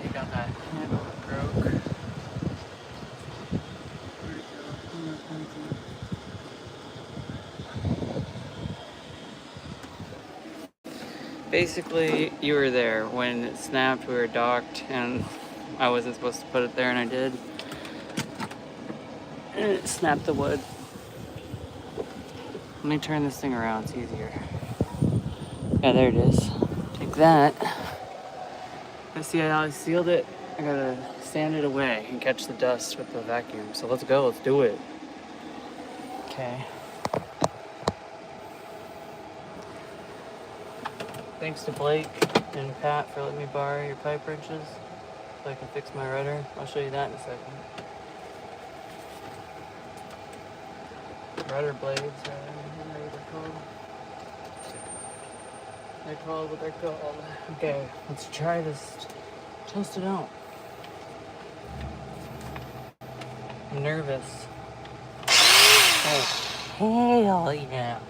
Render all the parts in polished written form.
Take out that handle that broke. Where'd it go? Basically, you were there when it snapped. We were docked, and I wasn't supposed to put it there, and I did. And it snapped the wood. Let me turn this thing around, it's easier. Yeah, there it is. Take that. I see how I sealed it. I gotta sand it away and catch the dust with the vacuum. So let's go, let's do it. Okay. Thanks to Blake and Pat for letting me borrow your pipe wrenches so I can fix my rudder. I'll show you that in a second. Rudder blades, what they're called. They're called what they're called. Okay, let's try this. Toast it out. I'm nervous. Oh, hell yeah.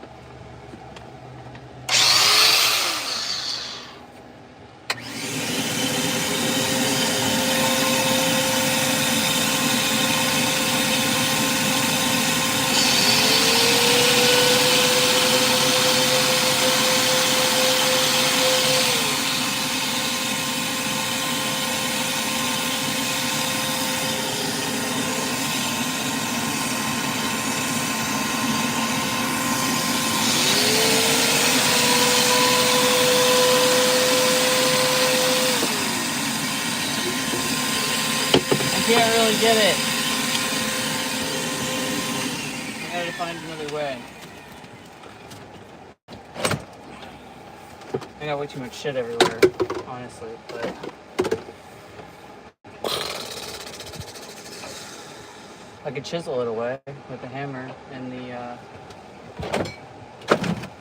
Can't really get it. I gotta find another way. I got way too much shit everywhere, honestly, but I could chisel it away with the hammer and the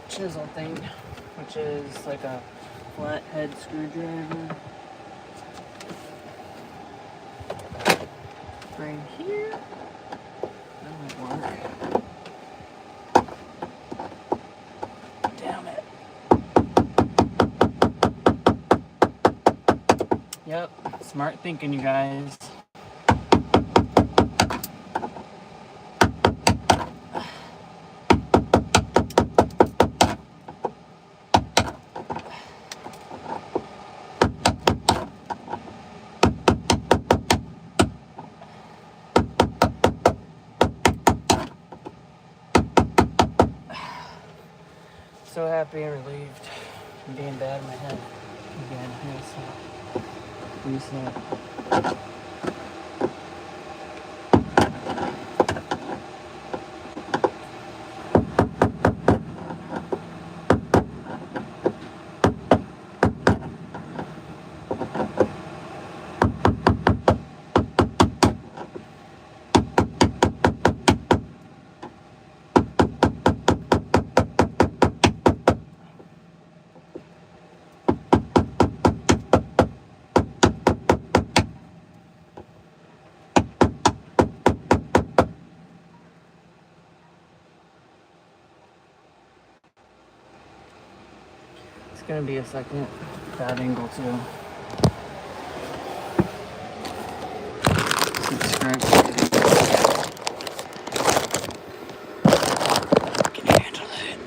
chisel thing, which is like a flathead screwdriver. Right here. That might work. Damn it. Yep, smart thinking, you guys. So happy and relieved. I'm being bad in my head. Again, reset. It's gonna be a second bad angle too. Subscribe. Can you handle it?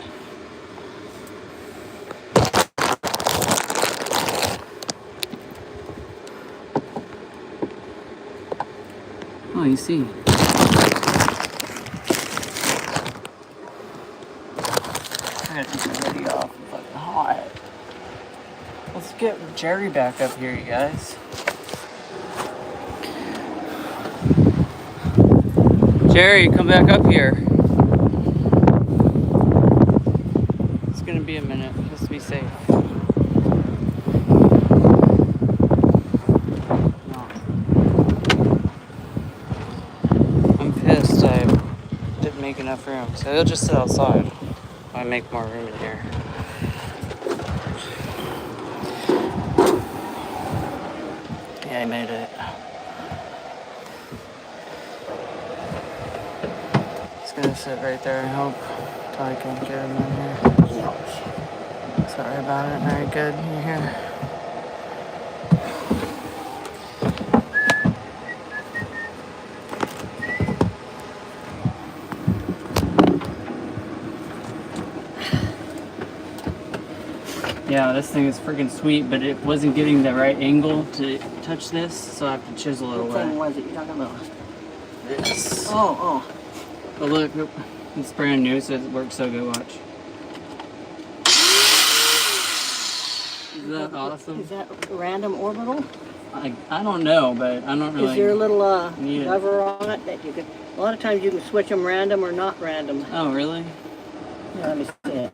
Oh, you see. I gotta take the hoodie off. It's fucking hot. Let's get Jerry back up here, you guys. Jerry, come back up here. It's gonna be a minute, just to be safe. No. I'm pissed I didn't make enough room, so he'll just sit outside. I make more room in here. Yeah, I made it. He's gonna sit right there and hope until I can get him in here. Sorry about it. Alright, good. You're here. Yeah, this thing is freaking sweet, but it wasn't getting the right angle to touch this, so I have to chisel it away. What thing was it you're talking about? This. Oh. But look, it's brand new, so it works so good. Watch. Is that awesome? Is that random orbital? I don't know, but I don't really. Is there a little lever on it that you could? A lot of times you can switch them random or not random. Oh, really? Yeah, let me see it.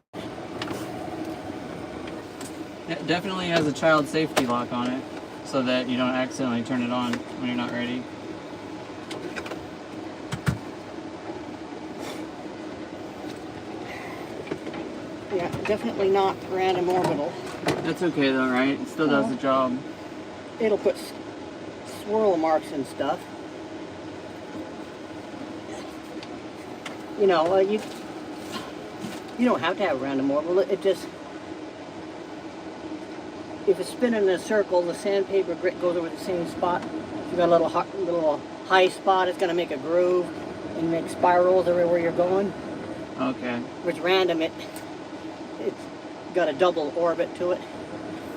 It definitely has a child safety lock on it, so that you don't accidentally turn it on when you're not ready. Yeah, definitely not random orbital. That's okay though, right? It still does the job. It'll put swirl marks and stuff. You know, you don't have to have random orbital. It just, if it's spinning in a circle, the sandpaper grit goes over the same spot. If you've got a little high spot, it's going to make a groove and make spirals everywhere you're going. Okay. With random, it's got a double orbit to it.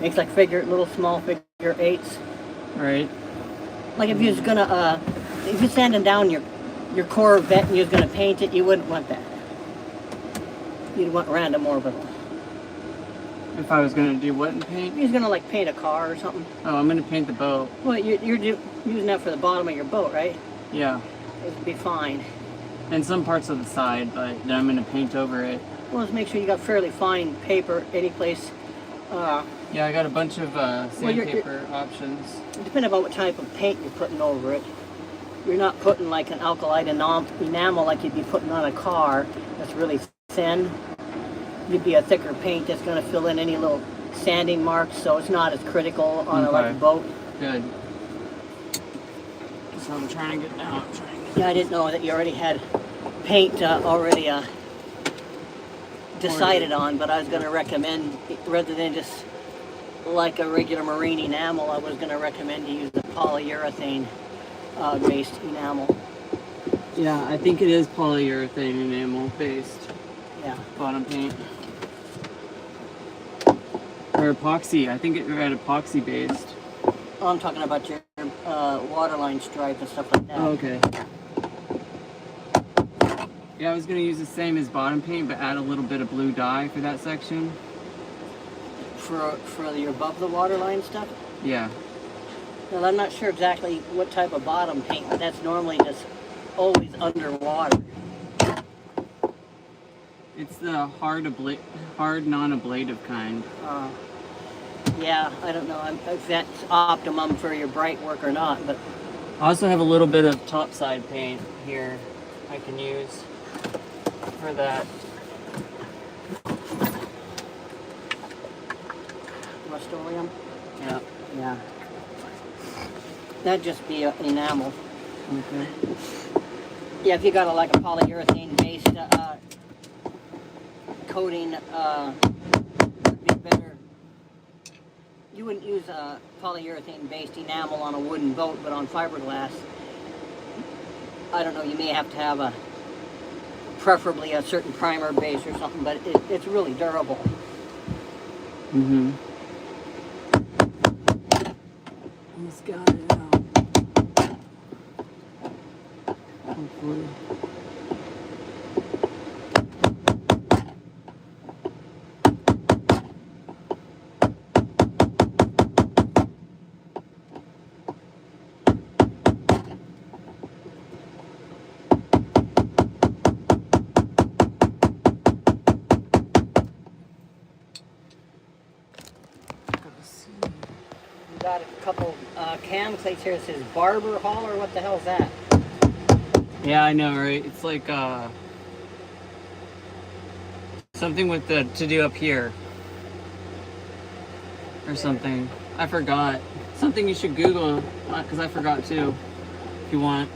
Makes like little small figure eights. Right. Like if you're gonna, if you're sanding down your Corvette and you're gonna paint it, you wouldn't want that. You'd want random orbital. If I was gonna do what in paint? You're gonna like paint a car or something. Oh, I'm gonna paint the boat. Well, you're using that for the bottom of your boat, right? Yeah. It'd be fine. And some parts of the side, but then I'm gonna paint over it. Well, just make sure you got fairly fine paper any place. Yeah, I got a bunch of sandpaper options. Depending on what type of paint you're putting over it. You're not putting like an alkali enamel like you'd be putting on a car that's really thin. You'd be a thicker paint that's going to fill in any little sanding marks, so it's not as critical on a like boat. Good. So I'm trying to get now. Yeah, I didn't know that you already had paint decided on, but I was going to recommend, rather than just like a regular marine enamel, I was going to recommend you use the polyurethane based enamel. Yeah, I think it is polyurethane enamel based. Yeah. Bottom paint. Or epoxy. I think it read epoxy based. Oh, I'm talking about your waterline stripe and stuff like that. Oh, okay. Yeah, I was going to use the same as bottom paint, but add a little bit of blue dye for that section. For your above the waterline stuff? Yeah. Well, I'm not sure exactly what type of bottom paint, but that's normally just always underwater. It's the hard non-ablative kind. Yeah, I don't know if that's optimum for your bright work or not, but... I also have a little bit of topside paint here I can use for that. Rust-Oleum? Yeah. Yeah. That'd just be enamel. Okay. Yeah, if you got like a polyurethane-based coating, would be better. You wouldn't use a polyurethane-based enamel on a wooden boat, but on fiberglass, I don't know, you may have to have preferably a certain primer base or something, but it's really durable. Mm-hmm. He's got it out. Hopefully. Got a couple cam plates here that says Barber Hall, or what the hell is that? Yeah, I know, right? It's like something with the to do up here or something. I forgot. Something you should Google, because I forgot too. If you want,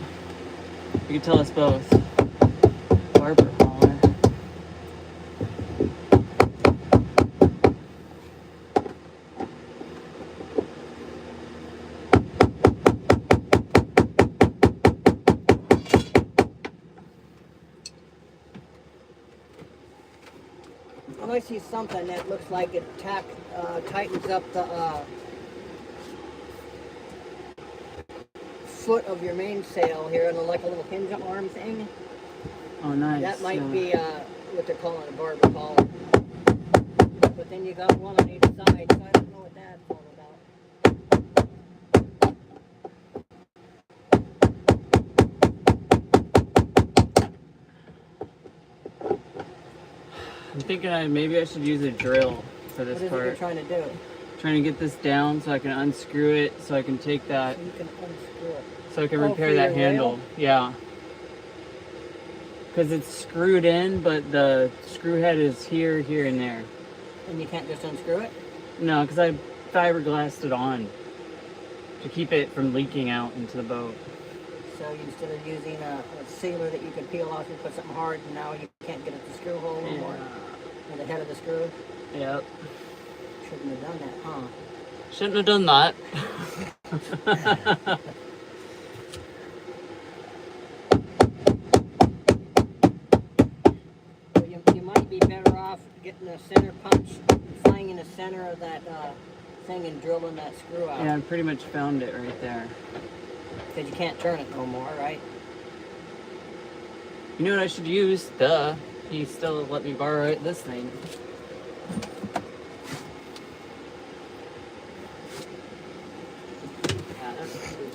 you can tell us both. Barber Hall. I see something that looks like it tightens up the foot of your mainsail here, and like a little hinge arm thing. Oh, nice. That might be what they're calling a barber collar. But then you got one on each side, so I don't know what that's all about. I'm thinking maybe I should use a drill for this What is part. it you're trying to do? Trying to get this down so I can unscrew it, so I can take that, So you can unscrew it. so I can Oh, repair for that your handle. rail? Yeah. Because it's screwed in, but the screw head is here, here, and there. And you can't just unscrew it? No, because I fiberglassed it on to keep it from leaking out into the boat. So instead of using a sealer that you could peel off and put something hard, and now you can't get at the screw hole anymore? Or the head of the screw? Yep. Shouldn't have done that, huh? Shouldn't have done that. Well, you might be better off getting a center punch, flying in the center of that thing and drilling that screw out. Yeah, I pretty much found it right there. Because you can't turn it no more, right? You know what I should use? Duh. He still let me borrow it, this thing.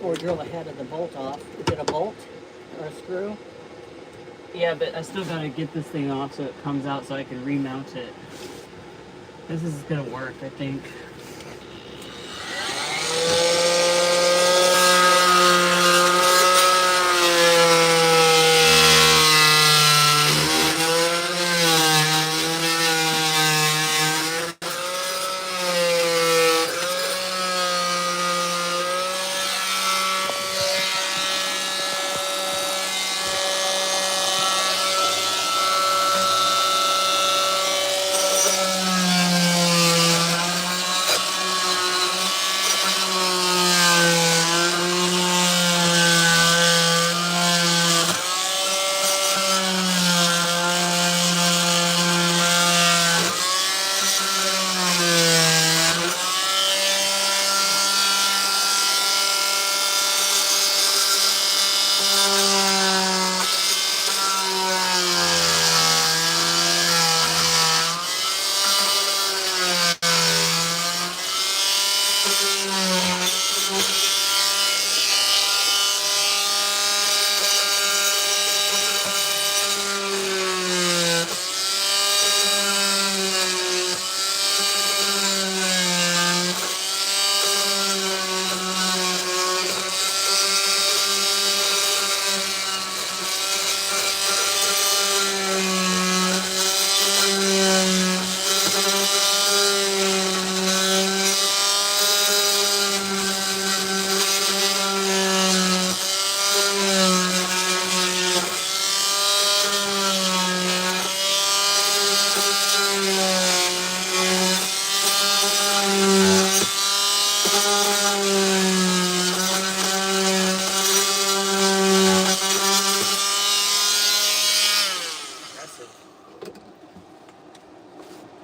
Or drill the head of the bolt off. Is it a bolt or a screw? Yeah, but I still gotta get this thing off so it comes out so I can remount it. This is gonna work, I think.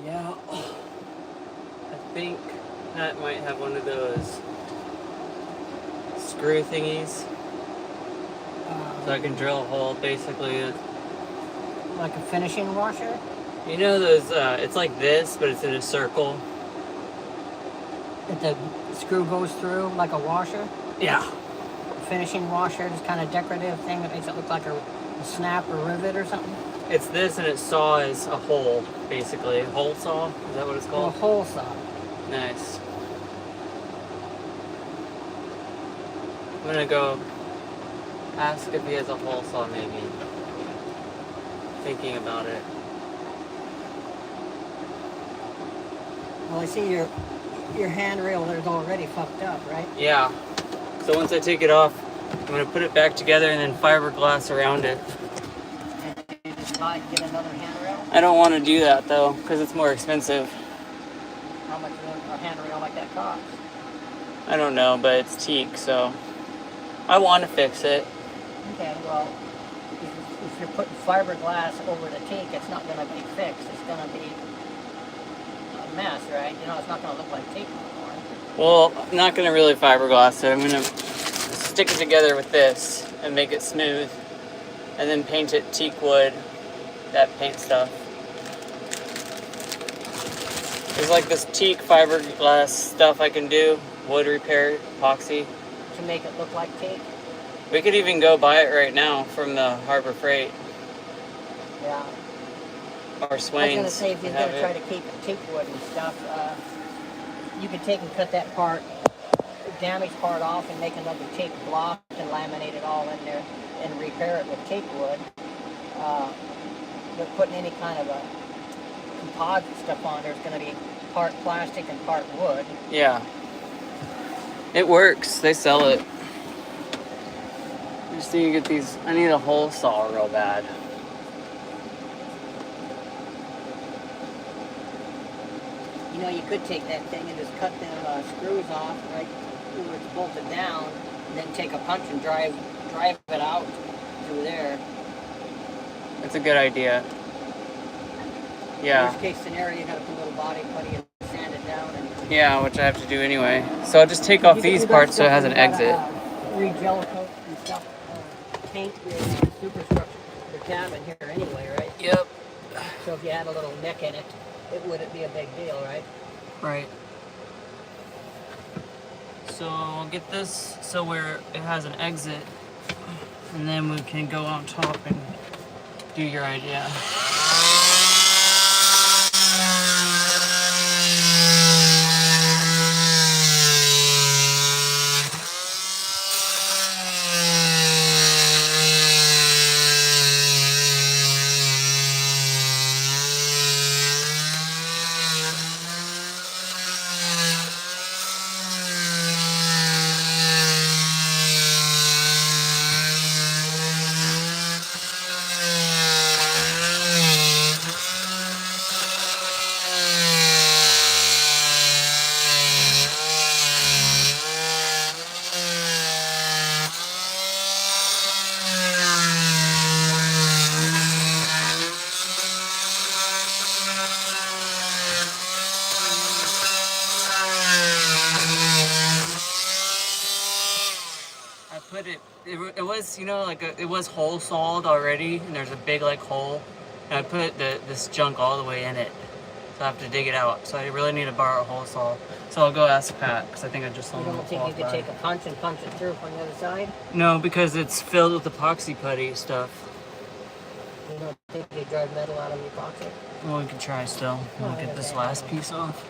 Yeah, I think Pat might have one of those screw thingies, so I can drill a hole basically. Like a finishing washer? You know those, it's like this, but it's in a circle. That the screw goes through like a washer? Yeah. A finishing washer, this kind of decorative thing that makes it look like a snap or rivet or something? It's this and it saws a hole, basically. A hole saw? Is that what it's Or a called? hole saw. Nice. I'm gonna go ask if he has a hole saw maybe. Thinking about it. Well, I see your handrail there's already fucked up, right? Yeah. So once I take it off, I'm gonna put it back together and then fiberglass around it. And you just get another handrail? I don't want to do that though, because it's more expensive. How much would a handrail like that cost? I don't know, but it's teak, so I want to fix it. Okay, well, if you're putting fiberglass over the teak, it's not going to be fixed. It's going to be mess, right? You know, it's not going to look like tape anymore. Well, I'm not gonna really fiberglass it. I'm gonna stick it together with this and make it smooth, and then paint it teak wood, that paint stuff. There's like this teak fiberglass stuff I can do, wood repair, epoxy. To make it look like tape? We could even go buy it right now from the Harbor Freight. Yeah. Or Swains. I was going to say, if you're going to try to keep tape wood and stuff, you can take and cut that part, damaged part off and make another tape block and laminate it all in there and repair it with tape wood. But putting any kind of a composite stuff on there is going to be part plastic and part wood. Yeah. It works. They sell it. I just need to get these. I need a hole saw real bad. You know, you could take that thing and just cut them screws off right where it's bolted down, and then take a punch and drive it out through there. That's a good idea. Yeah. Worst case scenario, you got to put a little body putty and sand it down. And Yeah, which I have to do anyway. So I'll just take off these parts so it has an exit. Re-gel coat and stuff. Paint your superstructure, the cabin here anyway, right? Yep. So if you had a little neck in it, it wouldn't be a big deal, right? Right. So I'll get this so where it has an exit, and then we can go on top and do your idea. It was, you know, like it was hole sawed already, and there's a big like hole, and I put this junk all the way in it, so I have to dig it out. So I really need to borrow a hole saw. So I'll go ask Pat, because I think I just saw him. You don't think you could take a punch and punch it through from the other side? No, because it's filled with epoxy putty stuff. You don't think you drive metal out of the epoxy? Well, we can try still. I'll get this last piece off.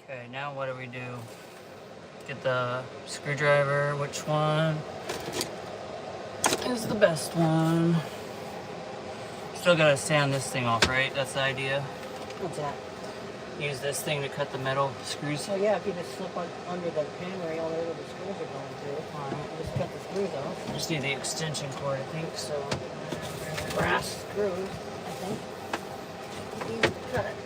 Okay, now what do we do? Get the screwdriver. Which one is the best one? Still gotta sand this thing off, right? That's the idea. What's that? Use this thing to cut the metal screws. So yeah, if you just slip under the pan rail there where the screws are going through, Alright. just cut the screws off. I just need the extension cord, I think. So Brass screws, I think. You cut it.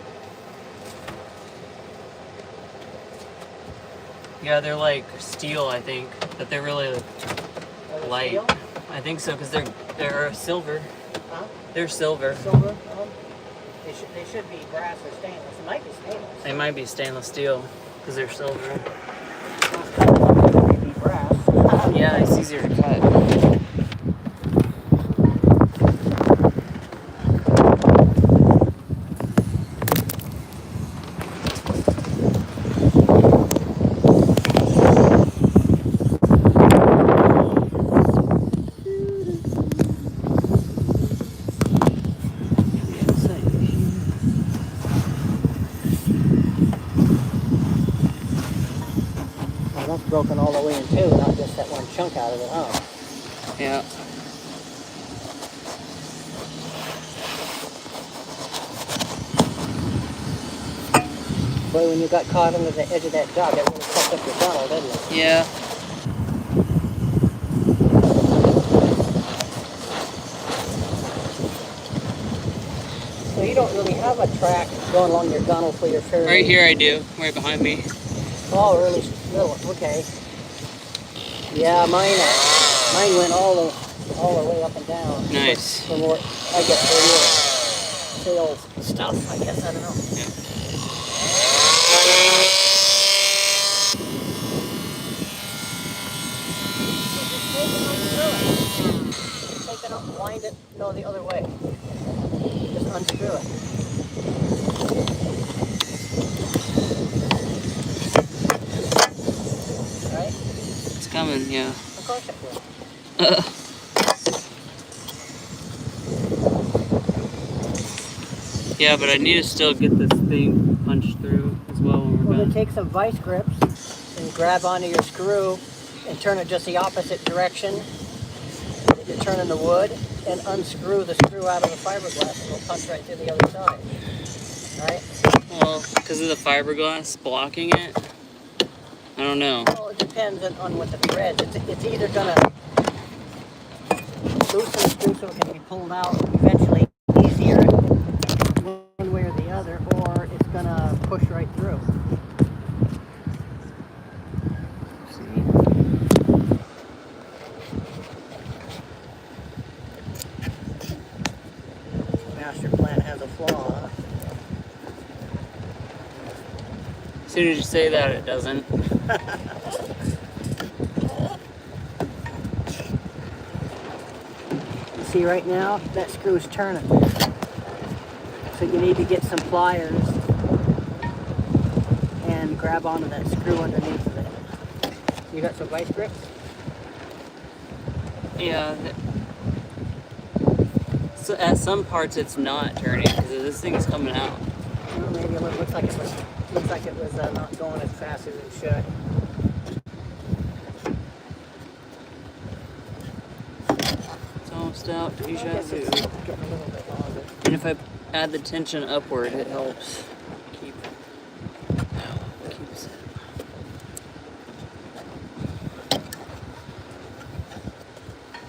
yeah, they're like steel, I think, but they're really Are they light. steel? I think so, because they're silver. Huh? They're silver. Silver? They should be brass or stainless. It might be stainless. They might be stainless steel because they're silver. Maybe brass. Yeah, it's easier to cut. broken all the way in two, not just that one chunk out of it, huh? Yeah. Boy, when you got caught under the edge of that dog, that really fucked up your tunnel, didn't it? Yeah. So you don't really have a track going along your gunnel for your fairly... Right here I do, right behind me. Oh, really little, okay. Yeah, mine went all the way up and down. Nice. For more, I guess, for your sales stuff, I guess, I don't know. Yeah. Take it up, wind it, go the other way. Just unscrew it. Right? It's coming, yeah. Of course it will. Yeah, but I need to still get this thing punched through as well when we're Well, then done. take some vice grips and grab onto your screw and turn it just the opposite direction that you're turning the wood, and unscrew the screw out of the fiberglass and it'll punch right through the other side. Right? Well, because of the fiberglass blocking it? I don't know. Well, it depends on what the threads. It's either gonna loosen the screw so it can be pulled out eventually easier one way or the other, or it's gonna push right through. See? Master plan has a flaw, huh? As soon as you say that, it doesn't. See, right now, that screw is turning. So you need to get some pliers and grab onto that screw underneath of it. You got some vice grips? Yeah. So at some parts it's not turning because this thing is coming out. Well, maybe it looks like it was not going as fast as it should. It's almost out. I guess it's getting a little bit longer. And if I add the tension upward, it helps keeps it.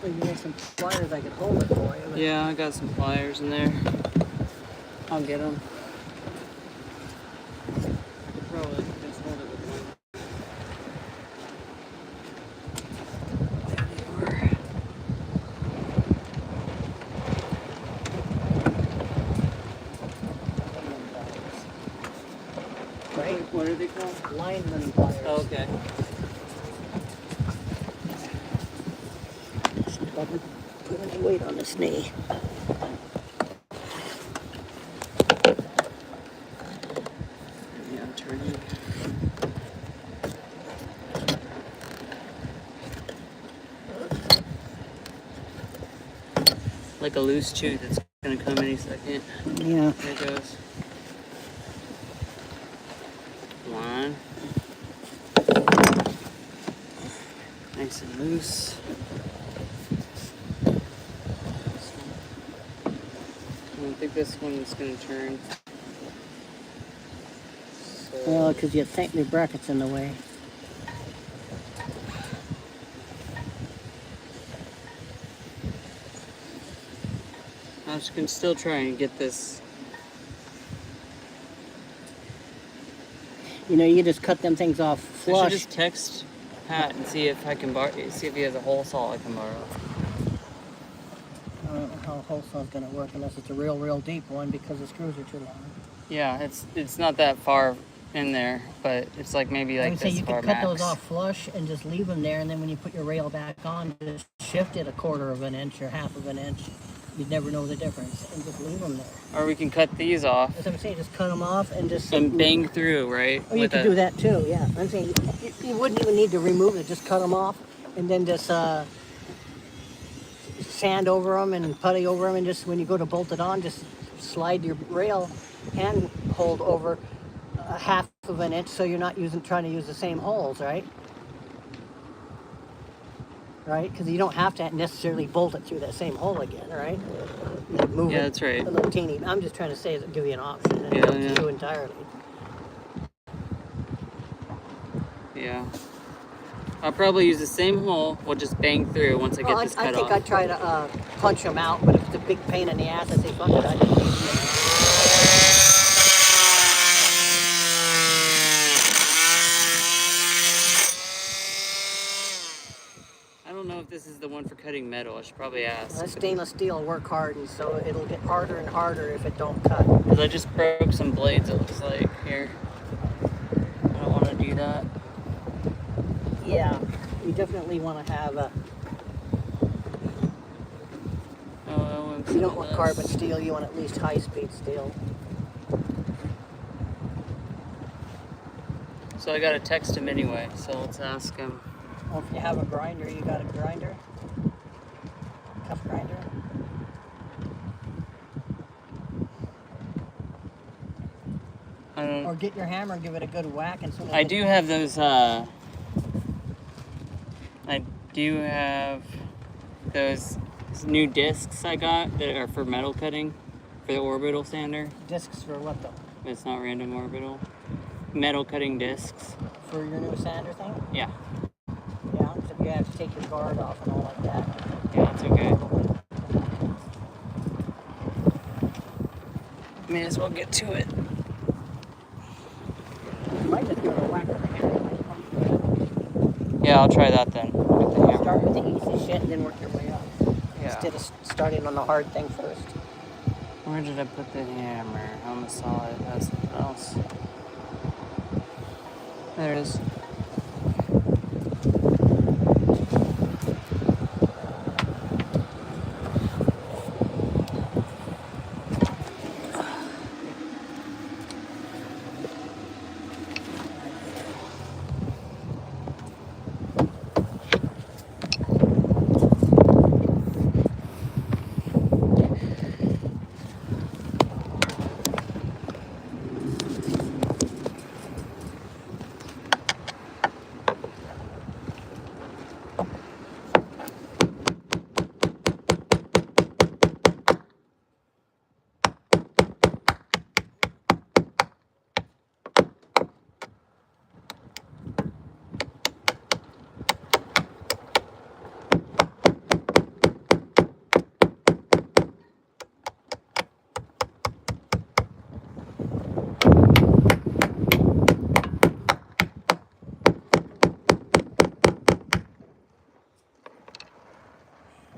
Well, you need some pliers I could hold it for you. But Yeah, I got some pliers in there. I'll get them. I could probably just hold it with one. There they are. Right? What are they called? Lineman pliers. Oh, okay. Don't put any weight on this knee. Yeah, I'm turning. Like a loose tooth that's gonna come any second. Yeah. There it goes. One. Nice and loose. I don't think this one is going to turn. So, Well, because you think the bracket's in the way. I can still try and get this. You know, you just cut them things off I flush. should just text Pat and see if I can see if he has a hole saw I can borrow. I don't know how a hole saw's going to work unless it's a real deep one because the screws are too long. Yeah, it's not that far in there, but it's like maybe I like would say this you far could cut max. those off flush and just leave them there, and then when you put your rail back on, just shift it 1/4 of an inch or 1/2 of an inch. You'd never know the difference, and just leave them there. Or we can cut these off As I'm saying, just cut them off and just... and bang through, right? Oh, you could do that too, yeah. I'm saying you wouldn't even need to remove it, just cut them off, and then just sand over them and putty over them, and just when you go to bolt it on, just slide your rail hand hold over 1/2 of an inch so you're not trying to use the same holes, right? right? Because you don't have to necessarily bolt it through that same hole again, right? You can move Yeah, it that's right. a little teeny. I'm just trying to say that give you an option, and Yeah, it's up yeah. to you entirely. Yeah. I'll probably use the same hole. We'll just bang through once I get this cut I think off. I'd try to punch them out, but if it's a big pain in the ass, I'd say fuck it. I just leave them. I don't know if this is the one for cutting metal. I should probably ask. That stainless steel will work hard, and so it'll get harder and harder if it don't cut. Because I just broke some blades, it looks like. Here. I don't want to do that. Yeah, you definitely want to have a. You don't want carbon steel. You want at least high-speed steel. So I gotta text him anyway. So let's ask him. Well, if you have a grinder, you got a grinder, cuff grinder. Or get your hammer and give it a good whack, and I do have those. I do have those new discs I got that are for metal cutting for the orbital sander. Discs for what though? It's not random orbital. Metal cutting discs. For your new sander thing? Yeah. Yeah, so you have to take your guard off and all like that. Yeah, that's okay. May as well get to it. You might just give it a whack with the hammer. Yeah, I'll try that then. With the hammer. Start with the easy shit and then work your way up. Yeah. Instead of starting on the hard thing first. Where did I put the hammer? I almost saw it. That's something else. There it is.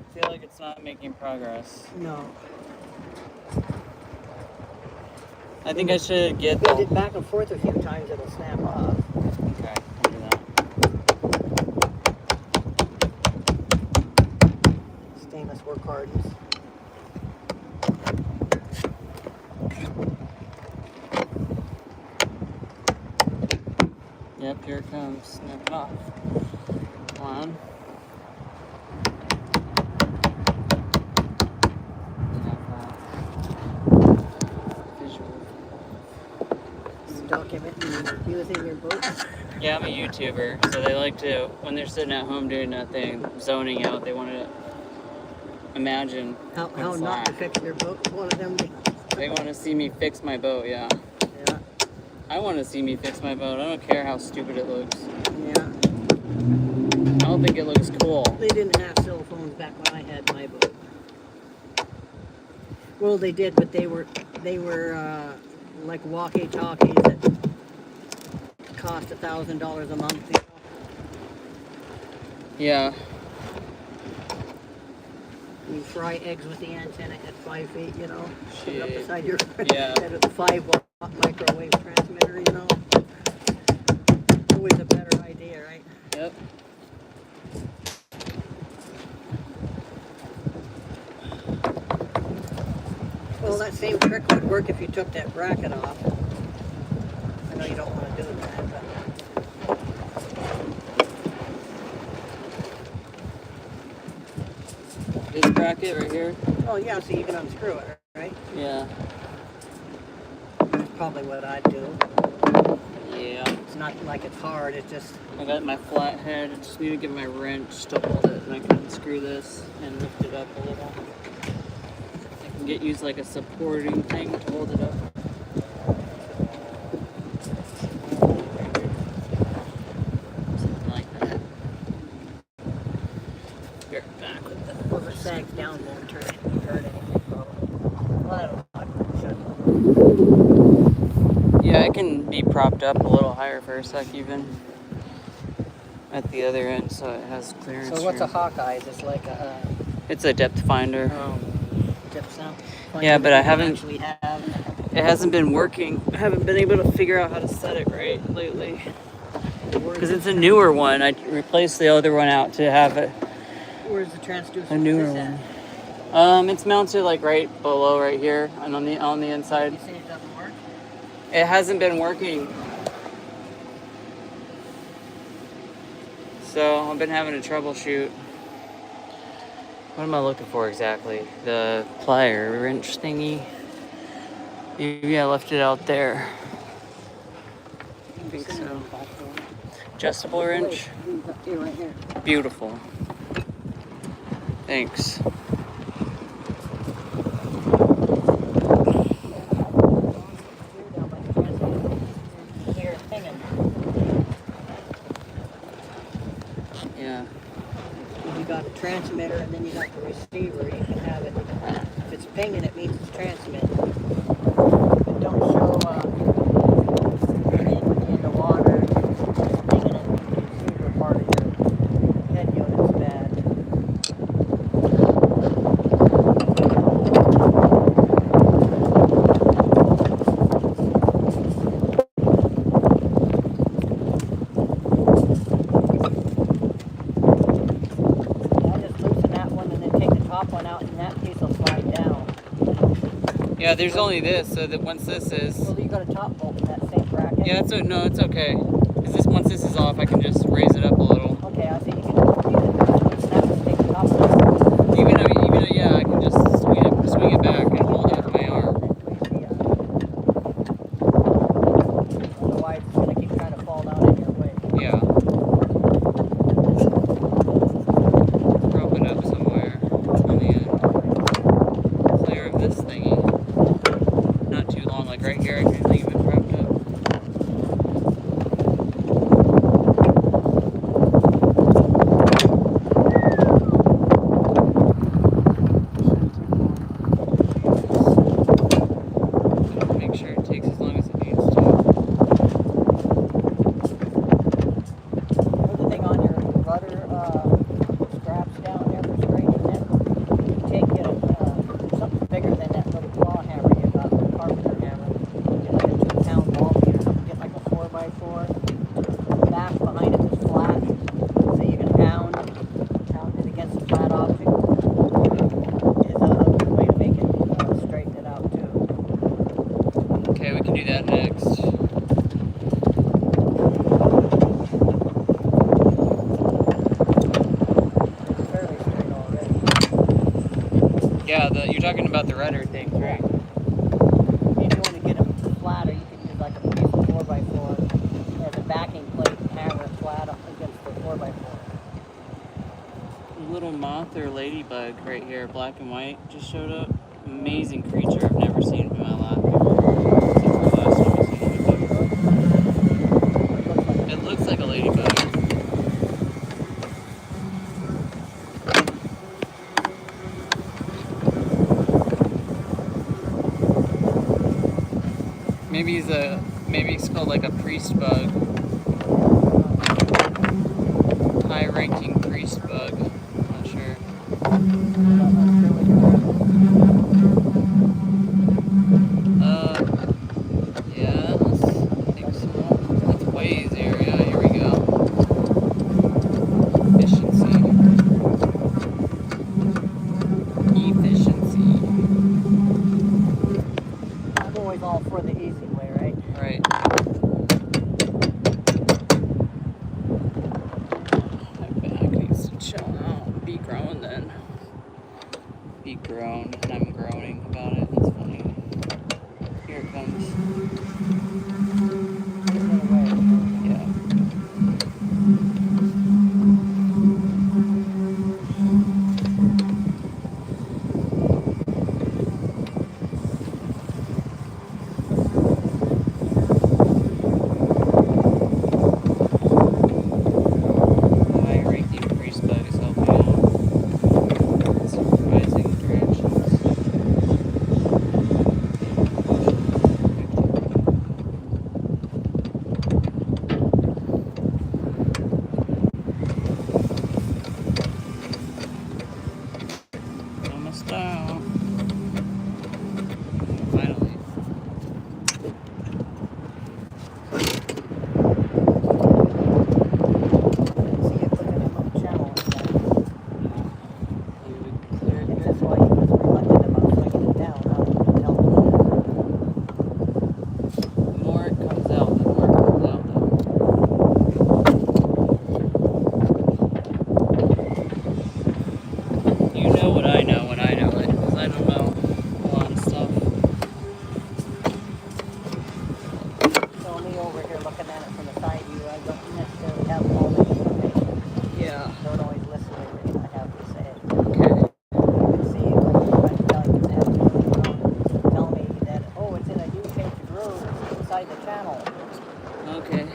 I feel like it's not making progress. No. I think I should get Bend it back and forth a few times, it'll snap off. Okay, I'll do that. Stainless work hardens. Yep, here it comes. Snap it off. Come on. Document using your boat. Yeah, I'm a YouTuber, so they like to, when they're sitting at home doing nothing, zoning out, they want to imagine How what's not to like. fix your boat. One of them. They want to see me fix my boat, yeah. Yeah. I want to see me fix my boat. I don't care how stupid it looks. Yeah. I don't think it looks cool. They didn't have cell phones back when I had my boat. Well, they did, but they were like walkie-talkies that cost $1,000 a month. You know? Yeah. You fry eggs with the antenna at 5 feet, you know. Put it up Shit. beside your Yeah. head with a 5-watt microwave transmitter, you know. Always a better idea, right? Yep. Well, that same trick would work if you took that bracket off. I know you don't want to do that, but... This bracket right here? Oh, yeah, so you can unscrew it, right? Yeah. That's probably what I'd do. Yeah. It's not like it's hard, it's just... I got my flat head. I just need to get my wrench to hold it, and I can unscrew this and lift it up a little. I can use like a supporting thing to hold it up. Something like that. Here, back with the... Well, if it sags down, won't turn it and hurt anything, probably. Well, I don't know. Yeah, it can be propped up a little higher for a sec even at the other end, so it has clearance. So what's a room. Hawkeye? Is this like a... It's a depth finder. Depth sound? Yeah, but I haven't... Actually have. It hasn't been working. I haven't been able to figure out how to set it right lately. Because it's a newer one. I replaced the other one out to have it. Where's the transducer? A newer one. It's mounted like right below, right here, and on the inside. You say it doesn't work? It hasn't been working. So I've been having to troubleshoot. What am I looking for exactly? The plier wrench thingy. Maybe I left it out there. I think so. Adjustable wrench. Right here. Beautiful. Thanks. Yeah. You got a transmitter and then you got the receiver. You can have it. If it's pinging, it means it's transmitting. If it don't show in the water, it's pinging it. The receiver part of your head unit's bad. Yeah, there's only this, so that once this is... Well, you got a top bolt in that same bracket. Yeah, no, it's okay. Is this once this is off, I can just raise it up a little. Okay, I see you can either snap and take the top bolt. Even yeah, I can just swing it back and hold it with my arm. Otherwise, it's going to keep trying to fall down in your way. Yeah. Prop it up somewhere on the end. Clear of this thingy. Not too long, like right here, I can leave it propped up. Make sure it takes as long as it needs to. Put the thing on your rudder straps down there for straightening it. You take something bigger than that little claw hammer you got, the carpenter hammer. Get like a 2-pound ball beat or something. Get like a 4x4. Back behind it is flat, so you can pound it against the flat object. Is a good way to make it straighten it out too. Okay, we can do that next. It's fairly straight already. Yeah, you're talking about the rudder thing, right? If you want to get them flatter, you can use like a piece of 4x4 as a backing plate and hammer it flat up against the 4x4. Little moth or ladybug right here, black and white, just showed up. Amazing creature. I've never seen it in my life. Except for the last time I seen it. It looks like a ladybug. Maybe it's called like a priest bug. High-ranking priest bug. I'm not sure. Yeah, I think so. That's way easier. Yeah, here we go. Efficiency. I'm always all for the easy way, right? Right. My back needs to chill out. Be grown then. Be grown, and I'm groaning about it. That's funny. Here it comes. Get it away. inside the channel. Okay.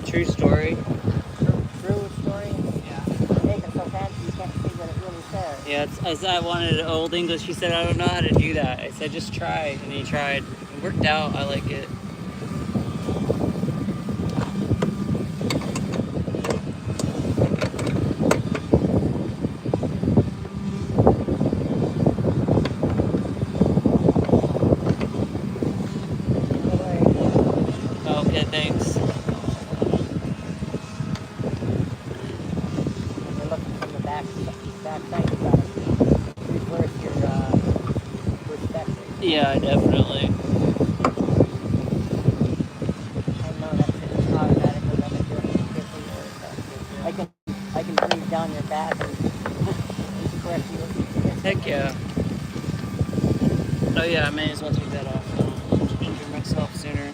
True story. True story? Yeah. You make it so fancy you can't see what it really says. Yeah, I said I wanted old English. He said, I don't know how to do that. I said, just try. And he tried. It worked out. I like it. Okay, thanks. You're looking from the back side, you gotta reverse your perspective. Yeah, definitely. I know that's it's automatically when it's doing it differently. I can breathe down your back and correct you. Heck yeah. Oh yeah, I may as well take that off. I'll injure myself sooner.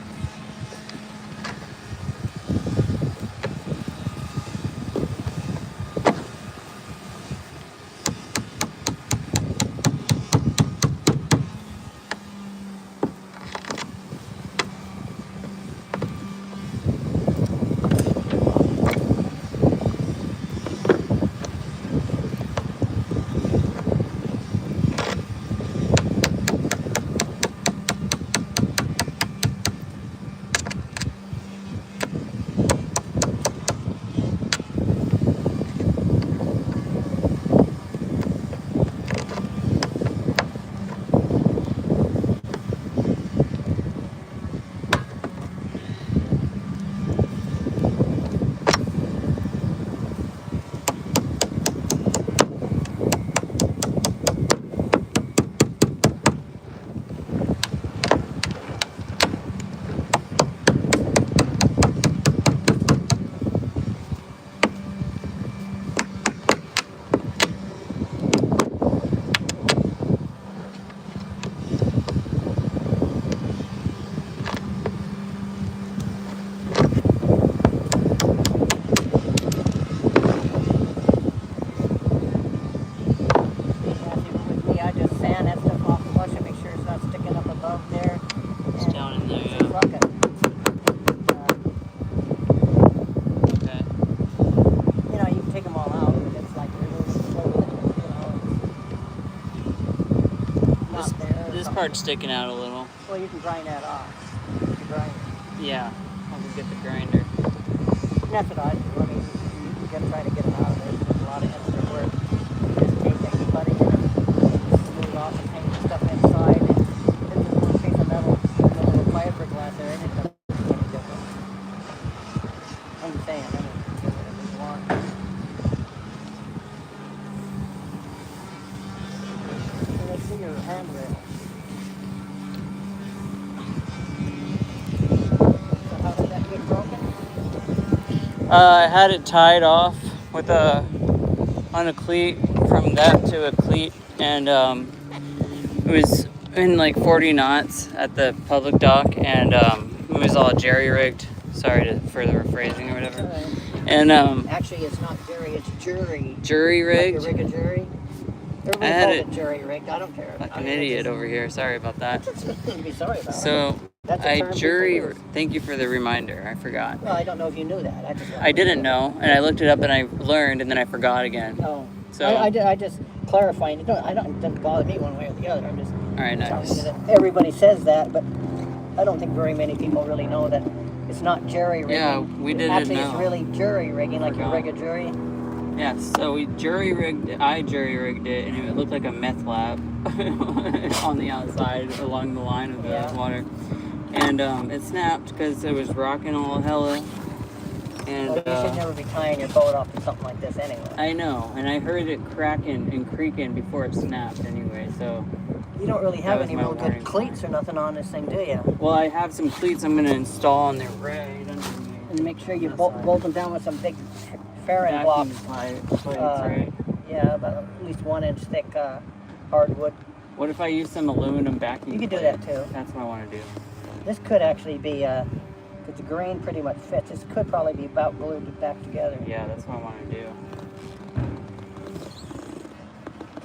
Part's sticking out a little. Well, you can grind that off. You can grind it. Yeah, I'll go get the grinder. That's what I do. I mean, you gotta try to get them out of there. There's a lot of extra work. Just take anybody and smooth off and hang the stuff inside. And there's just one piece of metal, a little fiberglass there, and it doesn't make any difference. I'm saying, I mean, do whatever you want. And let's see your handrail. I had it tied off with on a cleat from that to a cleat, and it was in like 40 knots at the public dock, and it was all jerry-rigged. Sorry for the rephrasing or whatever. Right. And actually, it's not jerry, it's jury. Jury-rigged? Like you rig a jury. Everybody had calls it- it jury-rigged. I don't care. Like I an mean, idiot it's over here. Sorry about that. just to be sorry about. So That's a I term people jury. use. Thank you for the reminder. I forgot. Well, I don't know if you knew that. I didn't know, and I looked it up and I learned, and then I forgot again. Oh, So I just clarifying. It doesn't bother me one way or the other. I'm just all right, telling nice. you that everybody says that, but I don't think very many people really know that it's not jury rigging. Yeah, we didn't Actually, know. it's really jury rigging, like you Forgot. rig a jury. Yeah, so I jury rigged it, and it looked like a meth lab on the outside along the line of the Yeah. water. And it snapped because it was rocking all hella. And Well, you should never be tying your boat off to something like this anyway. I know, and I heard it cracking and creaking before it snapped anyway, so. You don't really have That was any my real good warning cleats or nothing on this thing, do you? Well, I have some cleats I'm going to install and they're right underneath. And make sure you That's bolt fine. them down with some big ferrin blocks. Plates, right? Yeah, about at least 1 inch thick hardwood. What if I use some aluminum backing? You could do plates? that too. That's what I want to do. This could actually be, because the grain pretty much fits, this could probably be about glued back together. Yeah, that's what I want to do.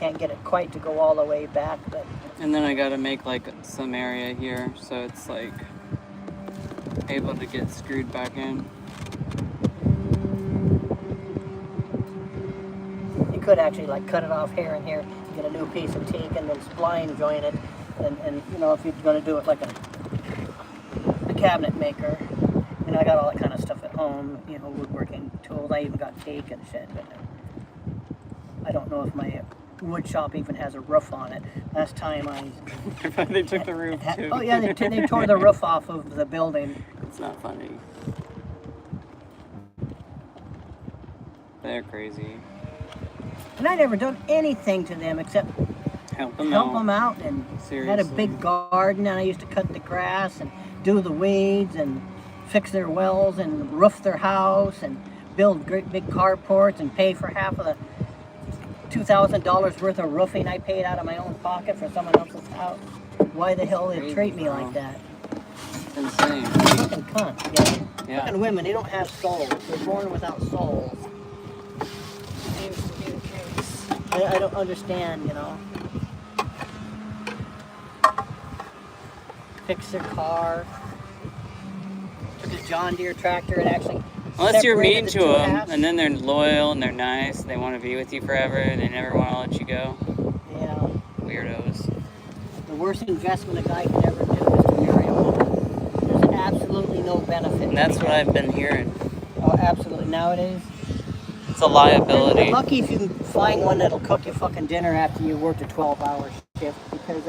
Can't get it quite to go all the way back, but And then I got to make like some area here so it's like able to get screwed back in. you could actually like cut it off here and here, get a new piece of teak and then spline join it. And you know, if you're going to do it like a cabinet maker, you know, I got all that kind of stuff at home, you know, woodworking tools. I even got teak and shit, but I don't know if my wood shop even has a roof on it. Last time They took the roof too. oh yeah, they tore the roof off of the building. It's not funny. They're crazy. And I never done anything to them except Help them help out. them out, and had a Seriously. big garden, and I used to cut the grass and do the weeds and fix their wells and roof their house and build great big carports and pay for half of the $2,000 worth of roofing I paid out of my own pocket for someone else's house. Why the hell they treat me like that? It's insane. Fucking cunt, yeah. Yeah. Fucking women, they don't have souls. They're born without souls. Seems to be the case. I don't understand, you know. Fix their car. Took a John Deere tractor and actually Unless you're separated mean the to two them, halves. and then they're loyal and they're nice, they want to be with you forever, they never want to let you go. Yeah. Weirdos. The worst investment a guy can ever do is to marry a woman. There's absolutely no benefit. And that's what I've been hearing. Oh, absolutely. Nowadays. It's a liability. You're lucky if you can find one that'll cook you fucking dinner after you worked a 12-hour shift, because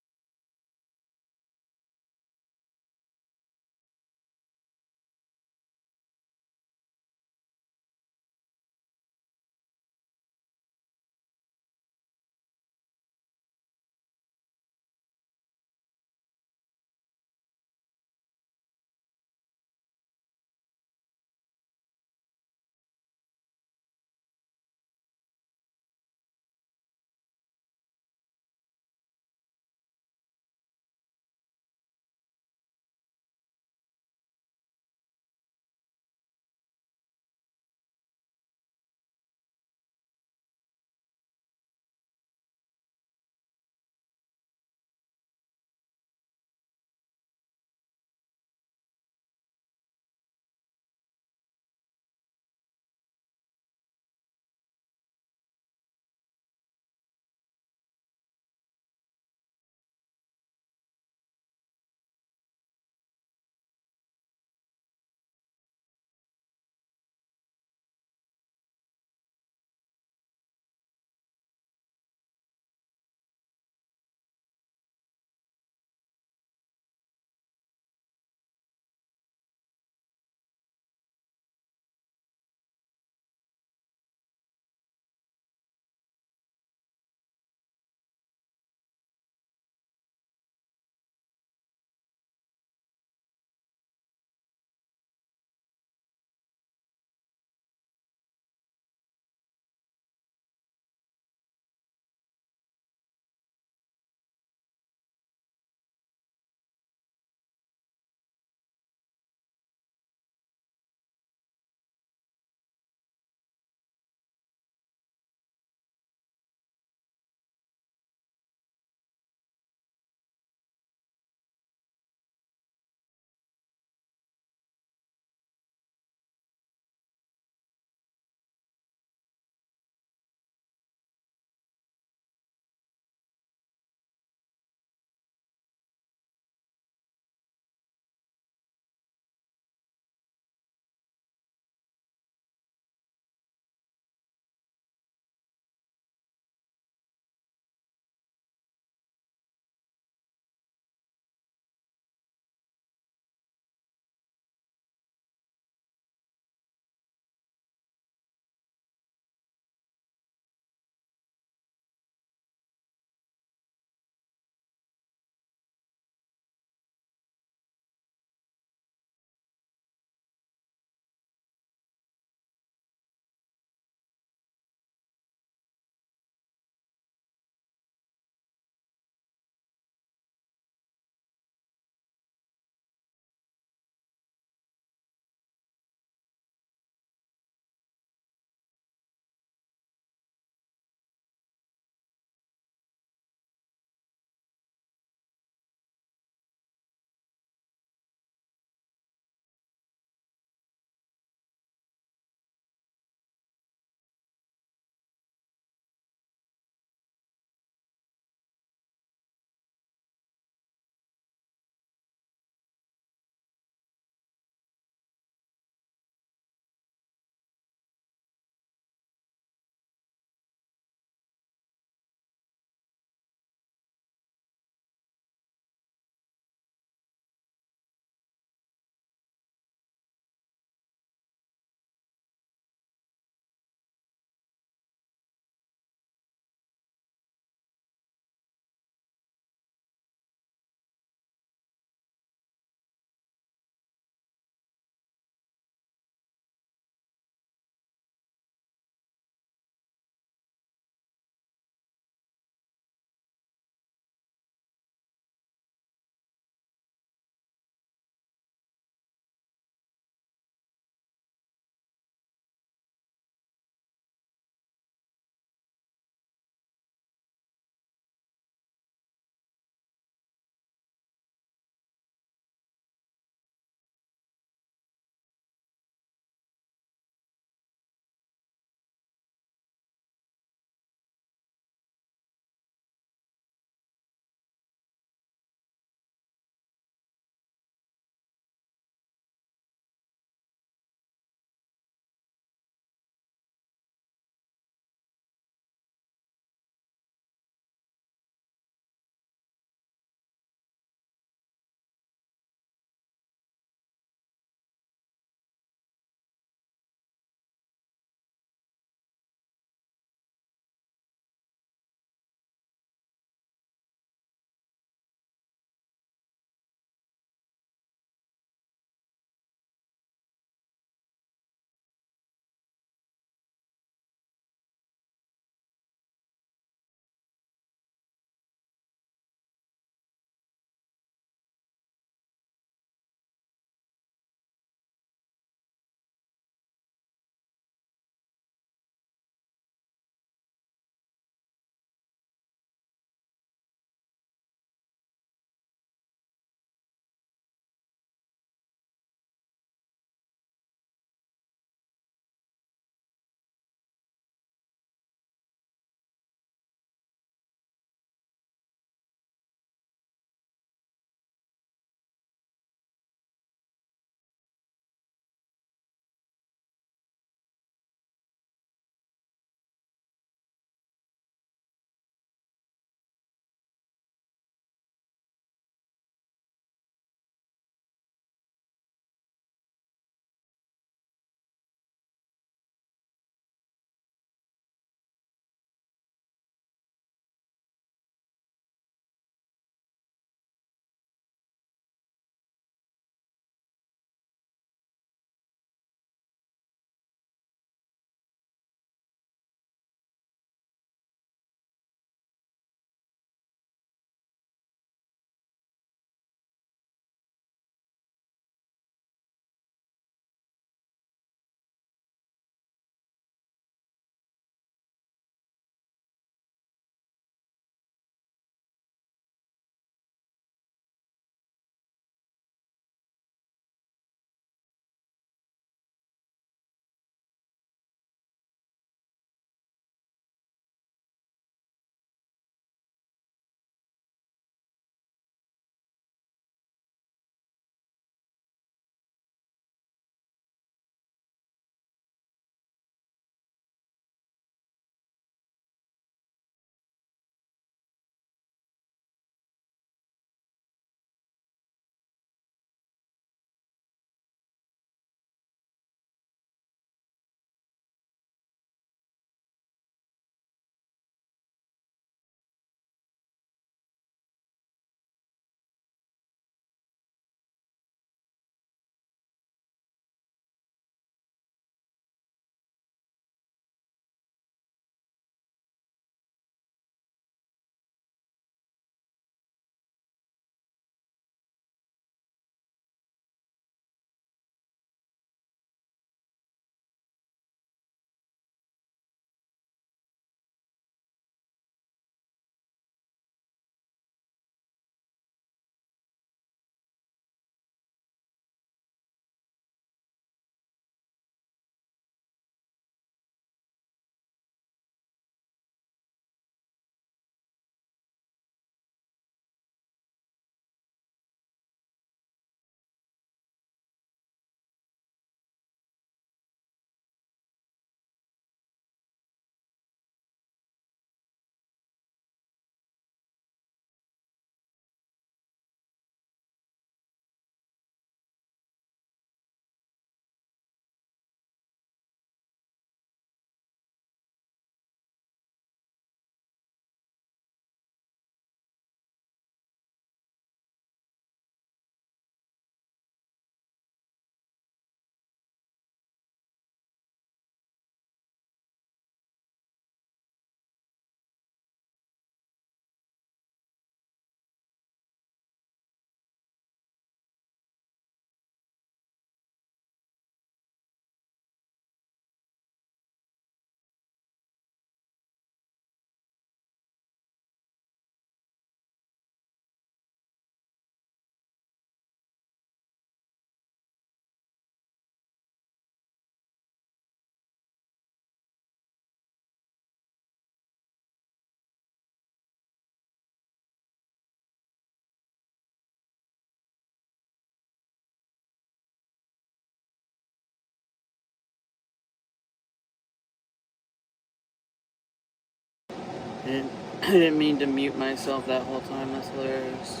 I didn't mean to mute myself that whole time. That's hilarious.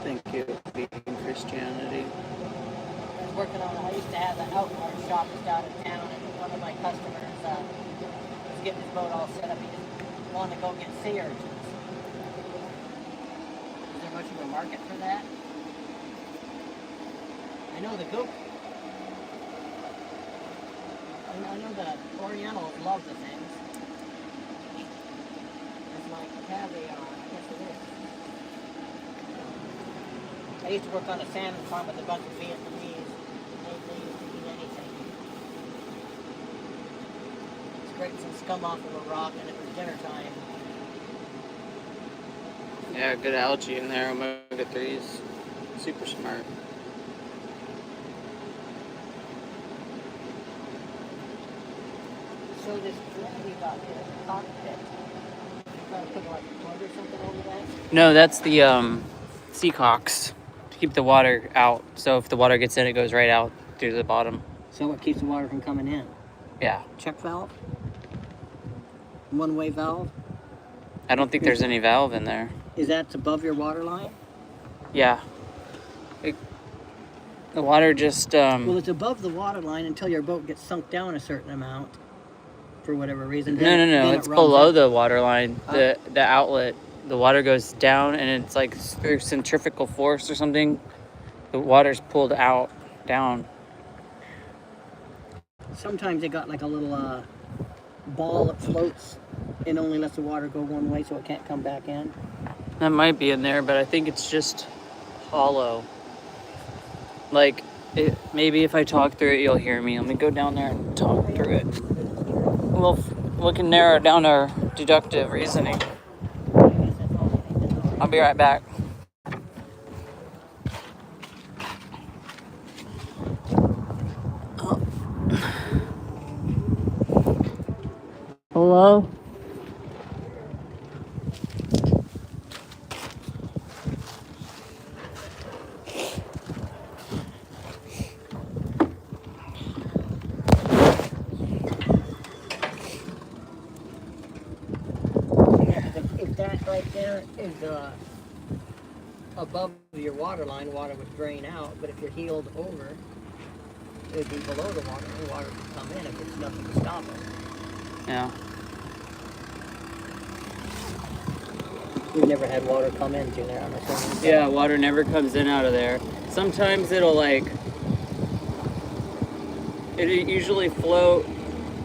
Thank you, being Christianity. I was working on, I used to have the outboard shop just out of town, and one of my customers was getting his boat all set up. He just wanted to go get sea urchins. Is there much of a market for that? I know the goop. I know the Orientals love the things. It's like caviar, I guess it is. I used to work on a salmon farm with a bunch of Vietnamese. They used to eat anything. Scrape some scum off of a rock, and it was dinner time. Yeah, good algae in there, omega-3s. Super smart. So this drill you got here, the cockpit, you trying to put like a plug or something over that? No, that's the sea cocks to keep the water out. So if the water gets in, it goes right out through the bottom. So it keeps the water from coming in? Yeah. Check valve? One-way valve? I don't think there's any valve in there. Is that above your water line? Yeah. The water just... Well, it's above the water line until your boat gets sunk down a certain amount, for whatever reason. No. Then It's it runs below up. the water line. The outlet. The water goes down, and it's like through centrifugal force or something. The water's pulled out, down. Sometimes they got like a little ball that floats and only lets the water go one way so it can't come back in. That might be in there, but I think it's just hollow. Like, maybe if I talk through it, you'll hear me. Let me go down there and talk through it. We can narrow down our deductive reasoning. I'll be right back. Hello? If that right there is above your water line, water would drain out. But if you're heeled over, it would be below the water. The water would come in if there's nothing to stop it. Yeah. We've never had water come in through there, I'm assuming. Yeah, water never comes in out of there. Sometimes it'll it usually float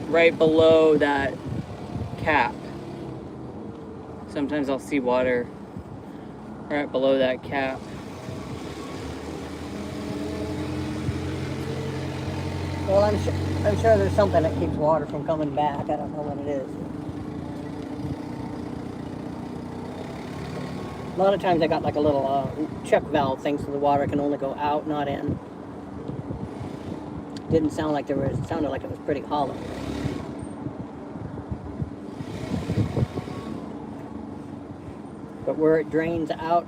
right below that cap. Sometimes I'll see water right below that cap. Well, I'm sure there's something that keeps water from coming back. I don't know what it is. A lot of times they got like a little check valve thing so the water can only go out, not in. Didn't sound like it sounded like it was pretty hollow. But where it drains out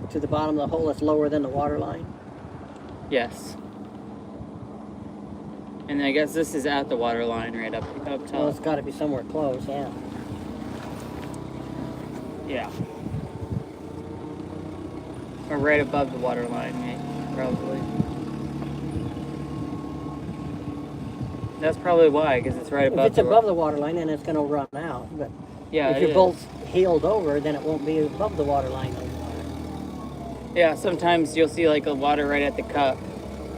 to the bottom of the hole, it's lower than the water line. Yes. And I guess this is at the water line right up top. Well, it's got to be somewhere close, yeah. Yeah. Or right above the water line, maybe, probably. That's probably why, because it's right above. If it's above the water line, then it's going to run out. But yeah, if your boat's heeled over, then it won't be above the water line anymore. Yeah, sometimes you'll see like the water right at the cup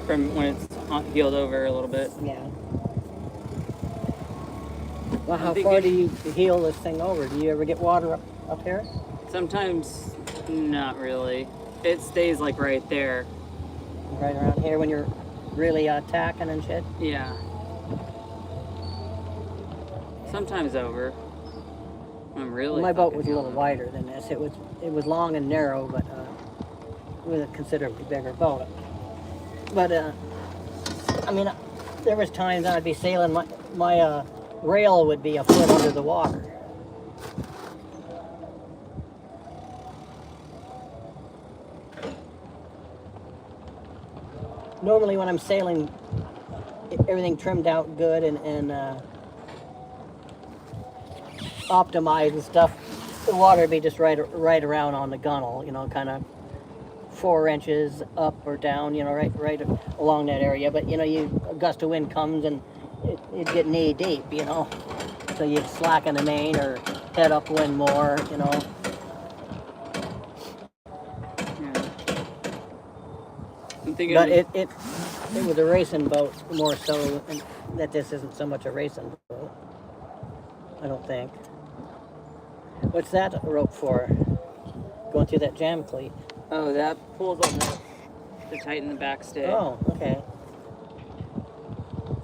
from when it's heeled over a little bit. Yeah. Well, how far do you heel this thing over? Do you ever get water up here? Sometimes, not really. It stays like right there. Right around here when you're really tacking and shit? Yeah. Sometimes over. I'm really. My boat was a little wider than this. It was long and narrow, but with a considerably bigger boat. But I mean, there was times I'd be sailing, my rail would be a foot under the water. Normally when I'm sailing, everything trimmed out good and optimize and stuff, the water would be just right around on the gunnel, kind of 4 inches up or down, right along that area. But a gust of wind comes and it'd get knee deep, so you'd slacken the main or head upwind more, Yeah. I'm thinking. But it was a racing boat more so, and that this isn't so much a racing boat, I don't think. What's that rope for? Going through that jam cleat. Oh, that pulls on the to tighten the back stay. Oh, okay.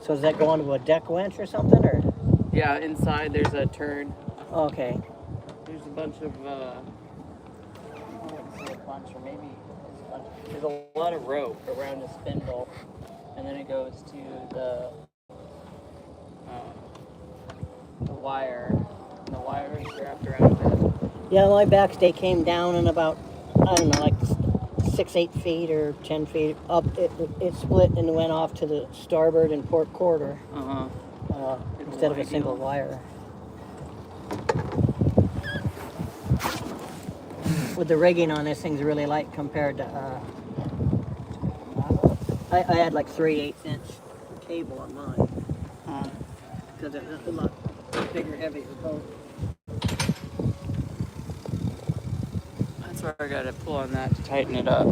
So does that go onto a deck winch or something, or? Yeah, inside there's a turn. Oh, okay. There's a bunch of I wouldn't say a bunch, or maybe it's a bunch. There's a lot of rope around the spindle, and then it goes to the wire. And the wire is wrapped around it. Yeah, my backstay came down in about, I don't know, like 6-8 feet or 10 feet up. It split and went off to the starboard and port quarter instead of a single wire. With the rigging on this thing's really light compared to, I had like 3/8 inch cable on mine. Because it's a lot bigger, heavier boat. That's where I gotta pull on that to tighten it up.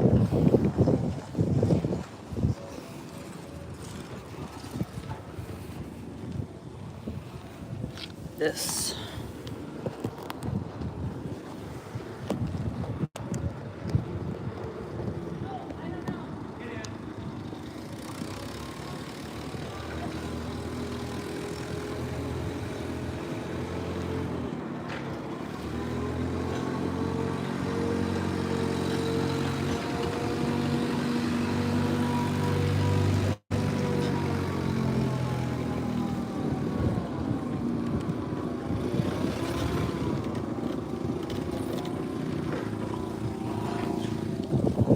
This.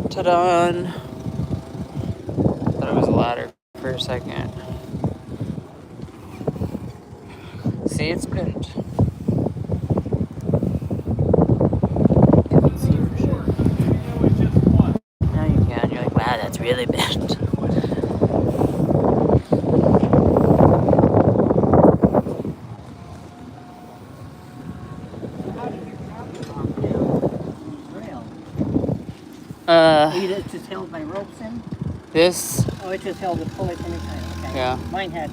Ta-da! Thought it was a ladder for a second. See, it's bent. Can't see for sure. Now you can. You're like, wow, that's really bent. You just held my ropes in? This. Oh, it just held the pulley anytime. Okay. Yeah. Mine had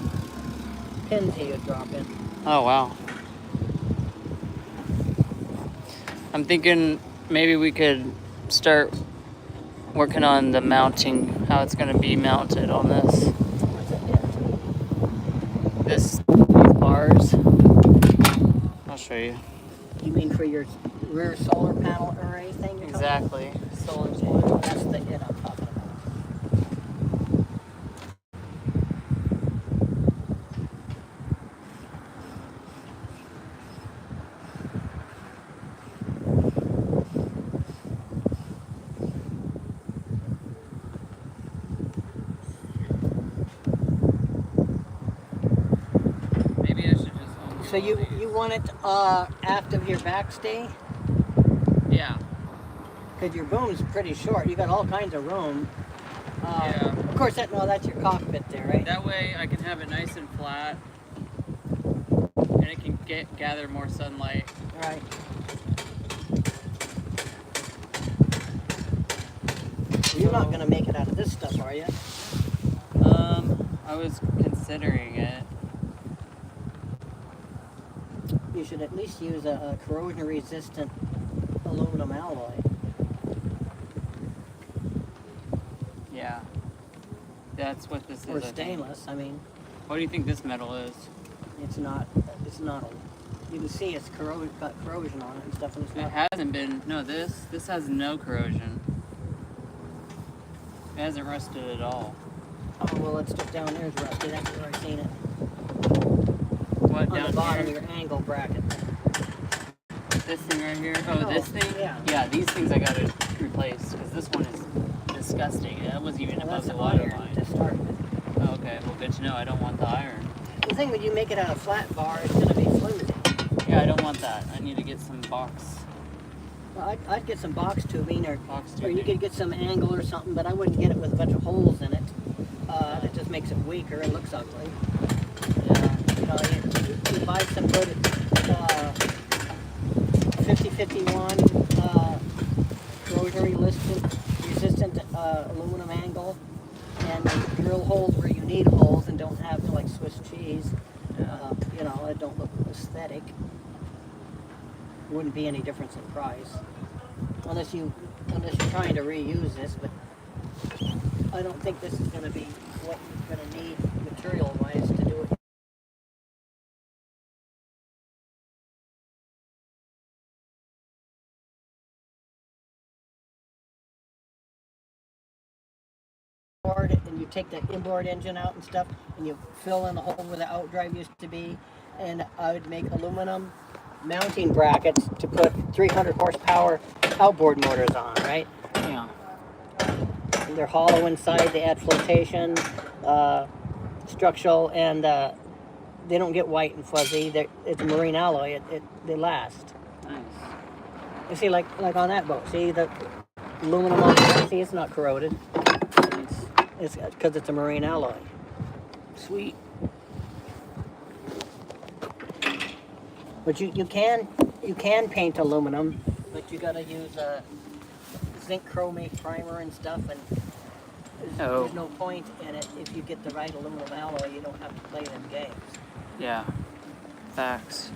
pins he would drop in. Oh, wow. I'm thinking maybe we could start working on the mounting, how it's going to be mounted on this. These bars. I'll show you. You mean for your rear solar panel array thing? Exactly. Solar panel. That's the it I'm talking about. Maybe I should just. So you want it aft of your backstay? Yeah. Because your boom's pretty short. You got all kinds of room. Yeah. Of course, that's your cockpit there, right? That way I can have it nice and flat, and it can gather more sunlight. Right. You're not going to make it out of this stuff, are you? I was considering it. You should at least use a corrosion-resistant aluminum alloy. Yeah. That's what this is. Or stainless. I mean, What do you think this metal is? it's not. You can see it's got corrosion on it and stuff, and it's It not. hasn't been. No, this has no corrosion. It hasn't rusted at all. Oh well, that stuff down there is rusty. That's where I've seen it. What, On down the bottom here? of your angle bracket. This thing right here? Oh, No, this thing? yeah. Yeah, these things I gotta replace because this one is disgusting. That wasn't even Well, above that's the water iron line. to start with. Oh, okay, well, good to know. I don't want the iron. The thing when you make it out of flat bar, it's going to be flimsy. Yeah, Yeah, I don't want that. I need to get some box. Well, I'd get some box tubing, or Tubing. you could get some angle or something, but I wouldn't get it with a bunch of holes in it. It just makes it weaker and looks ugly. Yeah. You know, you buy some good 5051 rotary resistant aluminum angle, and drill holes where you need holes and don't have to, like Swiss cheese. You know, it don't look aesthetic. Wouldn't be any difference in price, unless you're trying to reuse this. But I don't think this is going to be what you're going to need material-wise to do it. And you take the inboard engine out and stuff, and you fill in the hole where the outdrive used to be, and I would make aluminum mounting brackets to put 300 horsepower outboard motors on, right? Yeah. And they're hollow inside, they add flotation, structural, and they don't get white and fuzzy. It's marine alloy, they last. Nice. You see, like on that boat, see the aluminum on there, see it's not corroded. It's because it's a marine alloy. Sweet. But you can paint aluminum, but you gotta use a zinc chromate primer and stuff, and there's no point in it if you get the right aluminum alloy. You don't have to play them games. Yeah. Facts.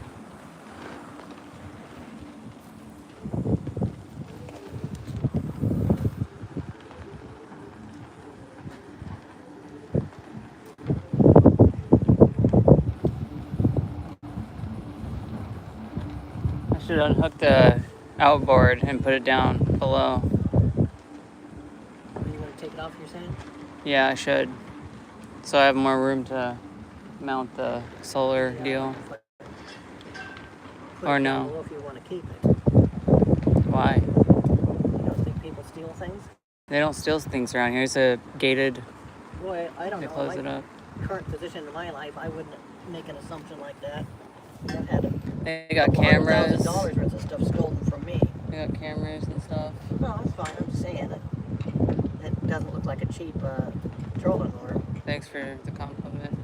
I should unhook the outboard and put it down below. You want to take it off, you're saying? Yeah, I should. So I have more room to mount the solar deal. Put Or it down no. below if you want to keep it. Why? You don't think people steal things? They don't steal things around here. It's a gated. Boy, I don't They know. close it up. Current position in my life, I wouldn't make an assumption like that. I've had They got cameras. $100,000 worth of stuff stolen from me. They got cameras and stuff. No, I'm fine. I'm just saying it doesn't look like a cheap trolling motor. Thanks for the compliment.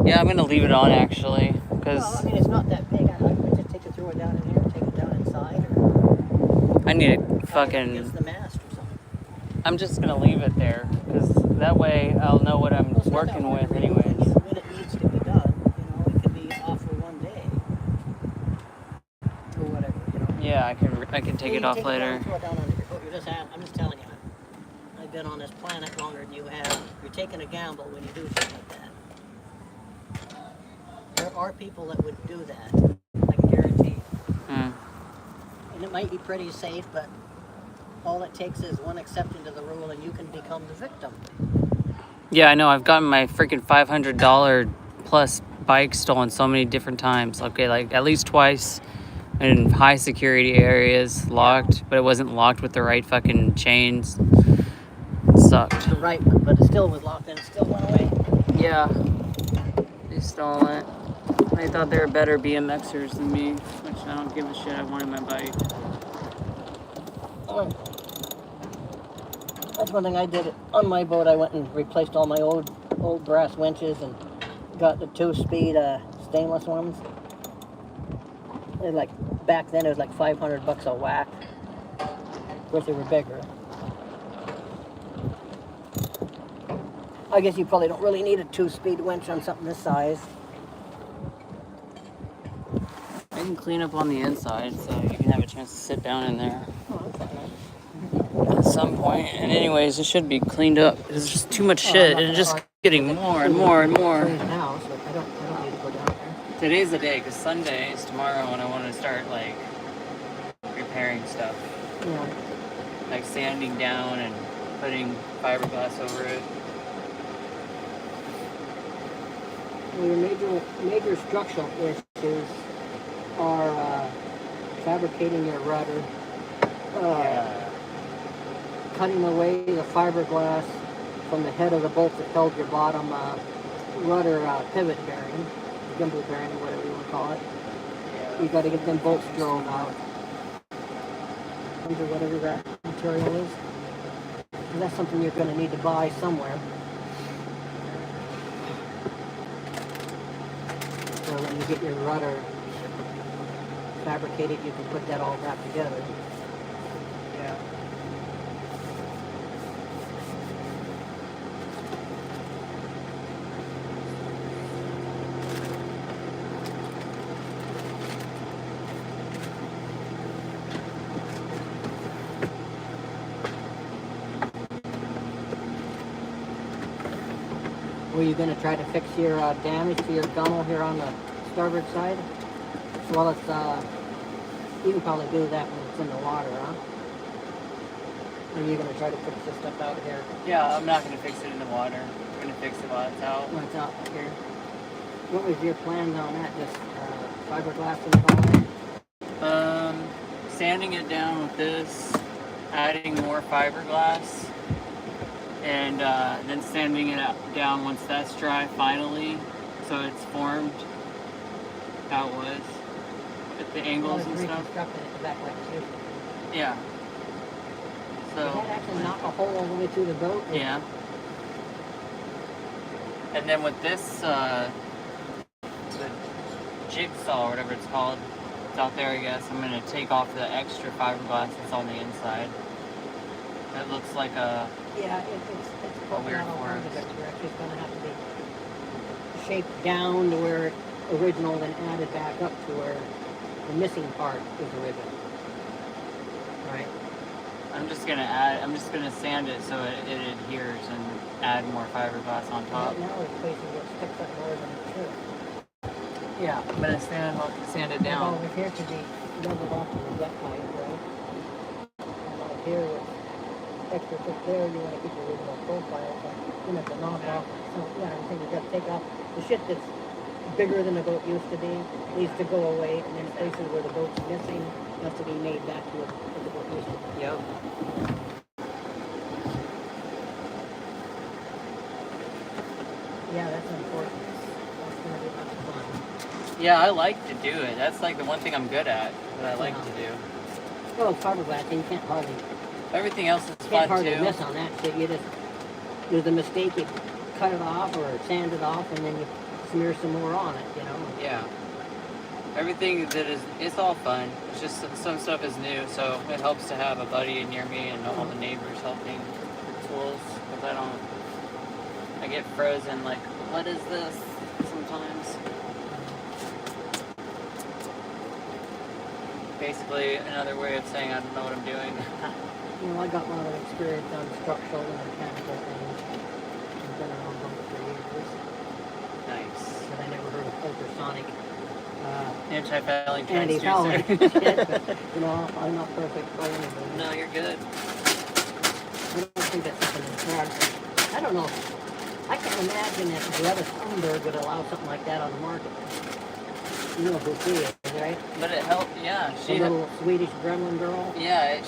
Yeah, I'm gonna leave it on actually, because Well, I mean, it's not that big. I could just take it, throw it down in here, take it down inside, or I need it against fucking. the mast or something. I'm just gonna leave it there, because that way I'll know what I'm Well, it's not that working hard with, to remove anyways. when it needs to be done. You know, it can be off for one day or whatever. You know. Yeah, I can take it off later. Throw it down under your foot. I'm just telling you. I've been on this planet longer than you have. You're taking a gamble when you do shit like that. There are people that would do that. I can guarantee you. And it might be pretty safe, but all it takes is one exception to the rule, and you can become the victim. Yeah, I know. I've gotten my freaking $500 plus bike stolen so many different times. Okay, like at least twice in high security areas, locked, but it wasn't locked with the right fucking chains. It sucked. The right one, but it still was locked and it still went away. Yeah, they stole it. They thought they were better BMXers than me, which I don't give a shit. I wanted my bike. That's one thing I did on my boat. I went and replaced all my old brass winches and got the 2-speed stainless ones. They're like, back then it was like $500 a whack. Of course they were bigger. I guess you probably don't really need a 2-speed winch on something this size. I can clean up on the inside so you can have a chance to sit down in there Oh, that's not nice. at some point. And anyways, it should be cleaned up. There's just too much shit, and it's just getting more and more and more. Now, so I don't need to go down there. Today's the day, because Sunday is tomorrow, and I want to start like repairing stuff, Yeah. like sanding down and putting fiberglass over it. Well, your major structural issues are fabricating your rudder, cutting away the fiberglass from the head of the bolt that held your bottom rudder pivot bearing, gimbal bearing, whatever you want to call it. You got to get them bolts drilled out. Under whatever that material is. And that's something you're going to need to buy somewhere. So when you get your rudder fabricated, you can put that all back together. Yeah. Were you going to try to fix your damage to your gunnel here on the starboard side? Well, it's you can probably do that when it's in the water, huh? Or are you going to try to fix this stuff out here? Yeah, I'm not going to fix it in the water. I'm going to fix it while it's out. When it's out here. What was your plan on that? Just fiberglass and all? Sanding it down with this, adding more fiberglass, and then sanding it down once that's dry finally, so it's formed how it was with the angles and stuff. Reconstructing it back like this. Yeah. So. Did that actually knock a hole all the way through the boat? Yeah. And then with this, the jigsaw or whatever it's called, it's out there, I guess. I'm gonna take off the extra fiberglass that's on the inside. It looks like a. Yeah, it's weird all form. kinds of it. You're actually going to have to be shaped down to where it's original, then added back up to where the missing part is original. Right? I'm just gonna sand it so it adheres and add more fiberglass on top. Right now it's basically what sticks up more than it should. Yeah, I'm gonna sand it Well, down. over here to be leveled off with the jet pipe, right? And out here with extra thick there, you want to keep the original profile, but you have to knock off. So, yeah, I think you got to take off the shit that's bigger than the boat used to be, needs to go away, and then places where the boat's missing has to be made back to what the boat used to be. Yep. Yeah, that's important. That's going to be lots of fun. Yeah, I like to do it. That's like the one thing I'm good at that I like to do. Well, it's fiberglass, and you can't hardly Everything else is can't fun hardly too. miss on that shit. You just, there's a mistake, you cut it off or sand it off, and then you smear some more on it, you know. Yeah. Everything that is, it's all fun. It's just some stuff is new, so it helps to have a buddy near me and all the neighbors helping with tools. Because I get frozen. Like, what is this? Sometimes. Basically, another way of saying I don't know what I'm doing. You know, I got a lot of experience on structural and mechanical things. I've been around them for years, Nice. but I never heard of ultrasonic Anti-fouling anti-fouling transducer. shit. But, you know, I'm not perfect by anybody. No, you're good. I don't think that's something that's hard. I don't know. I can't imagine that Greta Thunberg would allow something like that on the market. You know who she is, right? But it helped. Yeah, The little Swedish gremlin girl. Yeah, it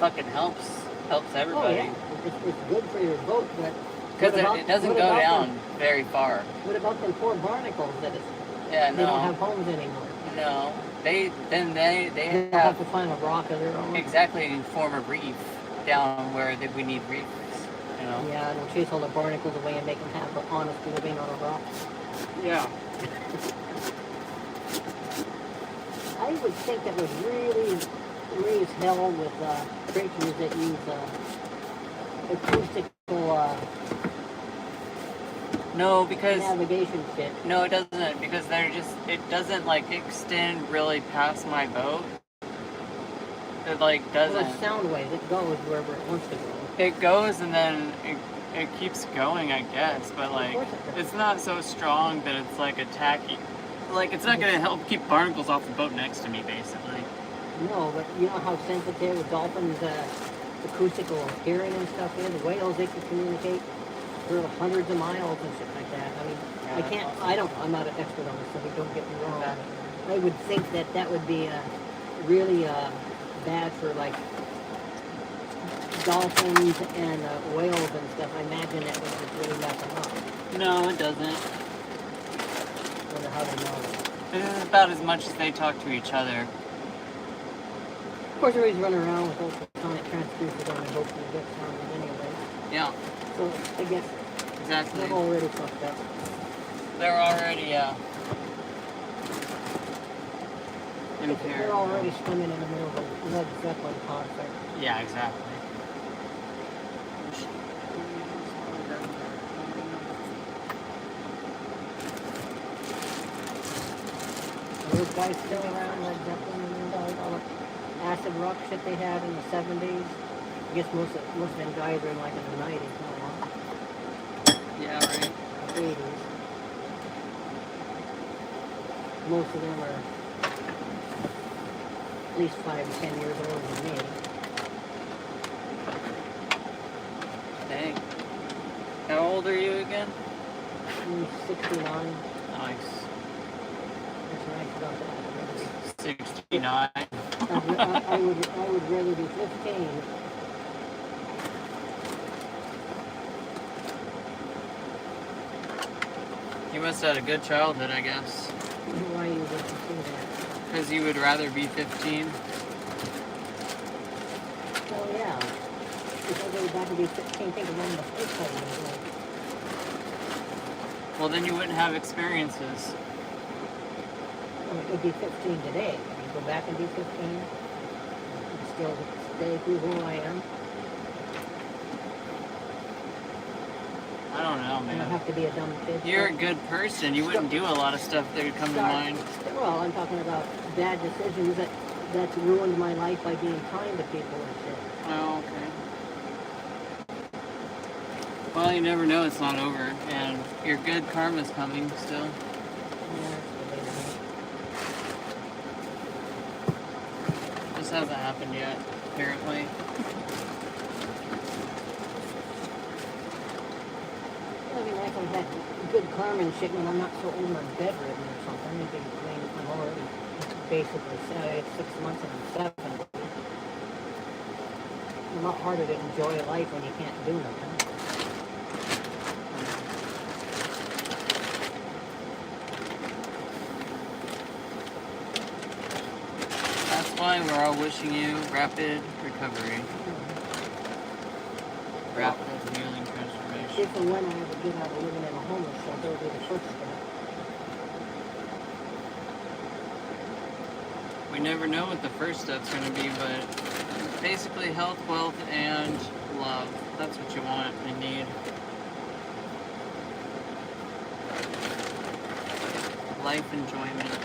fucking helps everybody. Oh, yeah. It's good for your boat, but Because it doesn't go down very far. What about them poor barnacles that Yeah, they don't no, have homes anymore? no. They They have have to find a rock of their own. exactly form a reef down where we need reefs. You know. Yeah, don't chase all the barnacles away and make them have an honest living on a rock. Yeah. I would think that would really raise hell with creatures that use acoustical No, because navigation shit. no, it doesn't. Because it doesn't like extend really past my boat. It like Well, doesn't. it's sound waves. It goes wherever it wants to go. It goes and then it keeps going, I guess. But like, Of course it does. it's not so strong that it's like attacking. Like, it's not gonna help keep barnacles off the boat next to me, basically. No, but you know how sensitive dolphins' acoustical hearing and stuff is? The whales, they can communicate for hundreds of miles and shit like that. I mean, Yeah, I'm not an expert on this, so don't get me wrong. But I would think that that would be really bad for, like, dolphins and whales and stuff. I imagine that would just really mess them up. No, it doesn't. I wonder how they know that. This is about as much as they talk to each other. Of course, everybody's running around with ultrasonic transducers on their hopes to get sound anyway. Yeah, So I guess exactly. they're already fucked up. They're already, impaired. They're already swimming in the middle of a Led Zeppelin concert. Yeah, exactly. Are those guys still around, Led Zeppelin and all the acid rock shit they had in the 70s? I guess most of them guys are like in the 90s now. Yeah, right. 80s. Most of them are at least 5 to 10 years older than me. Dang. How old are you again? I'm 69. Nice. That's nice about that. 69. I would rather be 15. You must have had a good childhood, I guess. Why you would say that? Because you would rather be 15. Oh yeah. Because I would rather be 15, think of when the first time I was like, Well, then you wouldn't have experiences. well, it would be 15 today. You go back and be 15. And still stay who I am. I don't know, I don't man. have to be a dumb kid. You're a good person. You wouldn't do a lot of stuff that would come to mind. Well, I'm talking about bad decisions that's ruined my life by being kind to people and shit. Oh, okay. Well, you never know. It's not over. And your good karma's coming still. Yeah, that's the way to be. Just hasn't happened yet, apparently. It'd be nice if I had good karma and shit when I'm not so old and I'm bedridden or something. Maybe I'm already basically 6 months and I'm 7. It's a lot harder to enjoy life when you can't do nothing. That's why we're all wishing you rapid recovery. Rapid healing transformation. If and when I ever get out of living in a homeless shelter, it'll be the first step. We never know what the first step's going to be, but basically health, wealth, and love. That's what you want and need. Life enjoyment.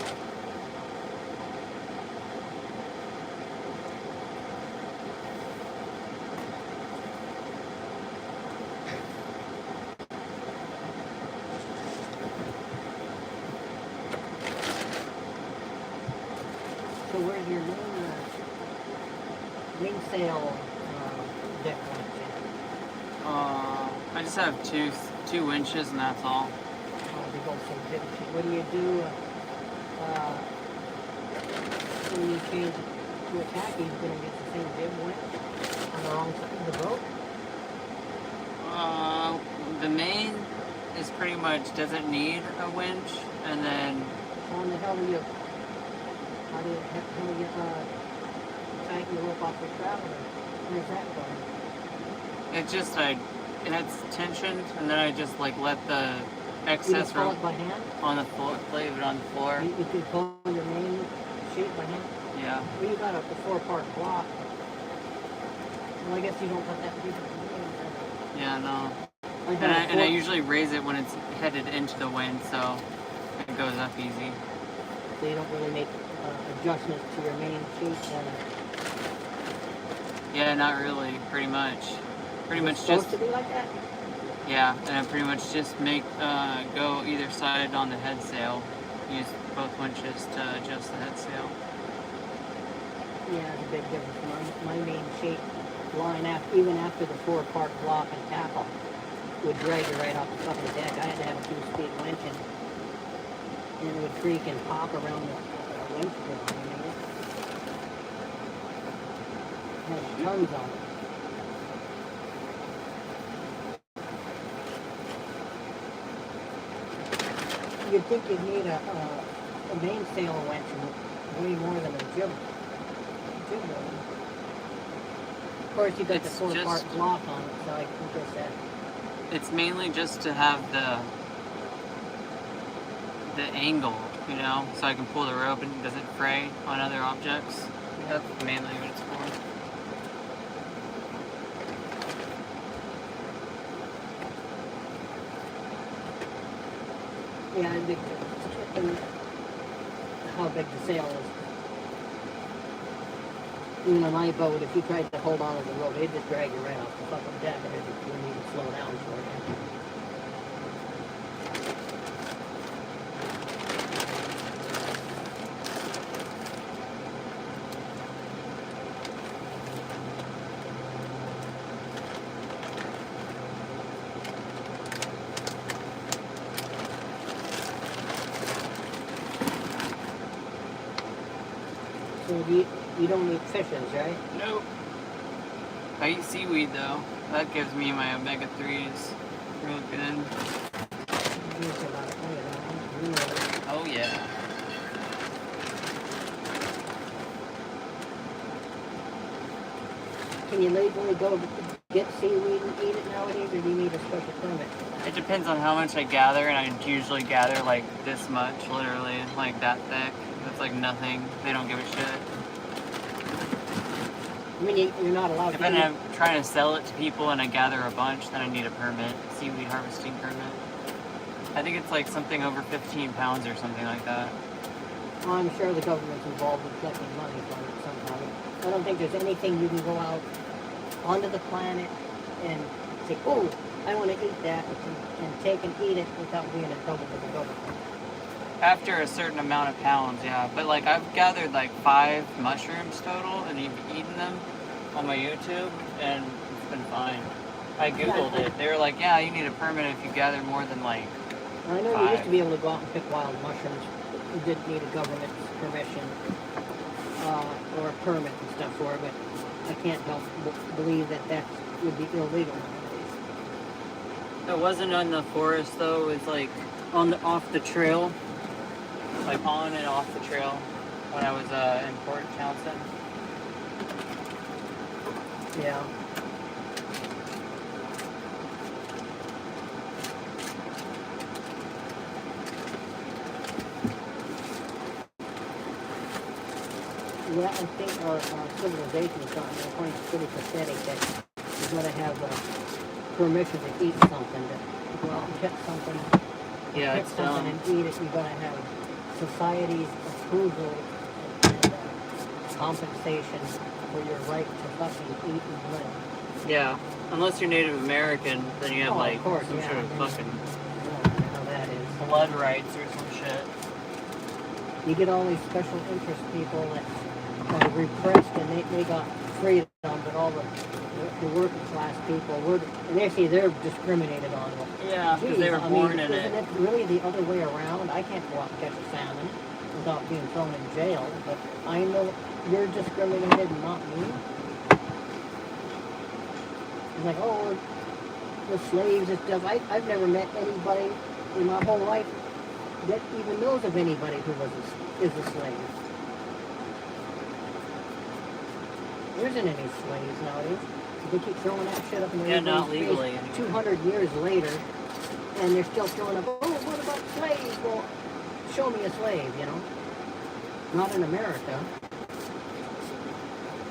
So where's your main sale deck on? I just have two winches and that's all. Oh, they both say different. What do you do when you change to a tack? Are you going to get the same jib winch on the wrong side of the boat? The main is pretty much doesn't need a winch, and then How in the hell do you tighten the rope off the traveler? Where's that going? it just it's tensioned, and then I just like let the You excess just pull rope it by hand? on the floor, leave it on the floor. You could pull your main sheet by hand? Yeah. Well, you got a 4-part block. Well, I guess you don't put that deep in the Yeah, no. I And I usually raise it when it's headed into the wind, so it goes up easy. So you don't really make adjustments to your main sheet. Yeah, not really. Pretty much. Pretty much It's supposed just to be like that? yeah, and I pretty much just make go either side on the head sail. Use both winches to adjust the head sail. Yeah, it's a big difference. My main sheet line, even after the 4-part block and tackle, would drag you right off the fucking deck. I had to have a 2-speed winch and it would creak and pop around the winch pole. It had tons on it. You'd think you'd need a the mainsail winch way more than a jib. Of course, you got the It's 4-part just- block on it, so I guess that. It's mainly just to have the angle, you know, so I can pull the rope and it doesn't fray on other objects. That's mainly what it's for. Yeah, I think and how big the sail is. Even on my boat, if you tried to hold on to the rope, it'd just drag you right off the fucking deck, and you wouldn't even slow down for it. So you don't eat fishes, right? Nope. I eat seaweed though. That gives me my omega-3s real good. Use a lot of really. Oh yeah. Can you legally go get seaweed and eat it nowadays, or do you need a special permit? It depends on how much I gather, and I usually gather like this much, literally, like that thick. It's like nothing. They don't give a shit. I mean, you're not allowed If to. I'm trying to sell it to people and I gather a bunch, then I need a permit, seaweed harvesting permit. I think it's like something over 15 pounds or something like that. Well, I'm sure the government's involved in collecting money from it somehow. I don't think there's anything you can go out onto the planet and say, oh, I want to eat that, and take and eat it without being in trouble with the government. After a certain amount of pounds, yeah. But like I've gathered like 5 mushrooms total and eaten them on my YouTube, and it's been fine. I googled it. They were like, yeah, you need a permit if you gather more than like I know 5. you used to be able to go out and pick wild mushrooms. You didn't need a government permission or a permit and stuff for it, but I can't help but believe that would be illegal nowadays. It wasn't in the forest though. It was like off the trail, like on and off the trail when I was in Port Townsend. Yeah. Yeah, I think our civilization is gotten to a point it's pretty pathetic that you're going to have permission to eat something, to go out and catch something, Yeah, pick it's something dumb. and eat it. You're going to have society's approval and compensation for your right to fucking eat and live. Yeah, unless you're Native American, then you have Oh, like of course, some yeah, sort of I mean, fucking I don't know how that is. blood rights or some shit. You get all these special interest people that are repressed and they got freedom, but all the working class people, and actually they're discriminated on. Yeah, because Geez, they were I born mean, in isn't it. it really the other way around? I can't go out and catch a salmon without being thrown in jail, but I know you're discriminated and not me. It's like, oh, the slaves and stuff. I've never met anybody in my whole life that even knows of anybody who is a slave. There isn't any slaves nowadays. They keep throwing that shit up in the Yeah, not face legally anyway. 200 years later, and they're still throwing up, oh, what about slaves? Well, show me a slave, you know? Not in America.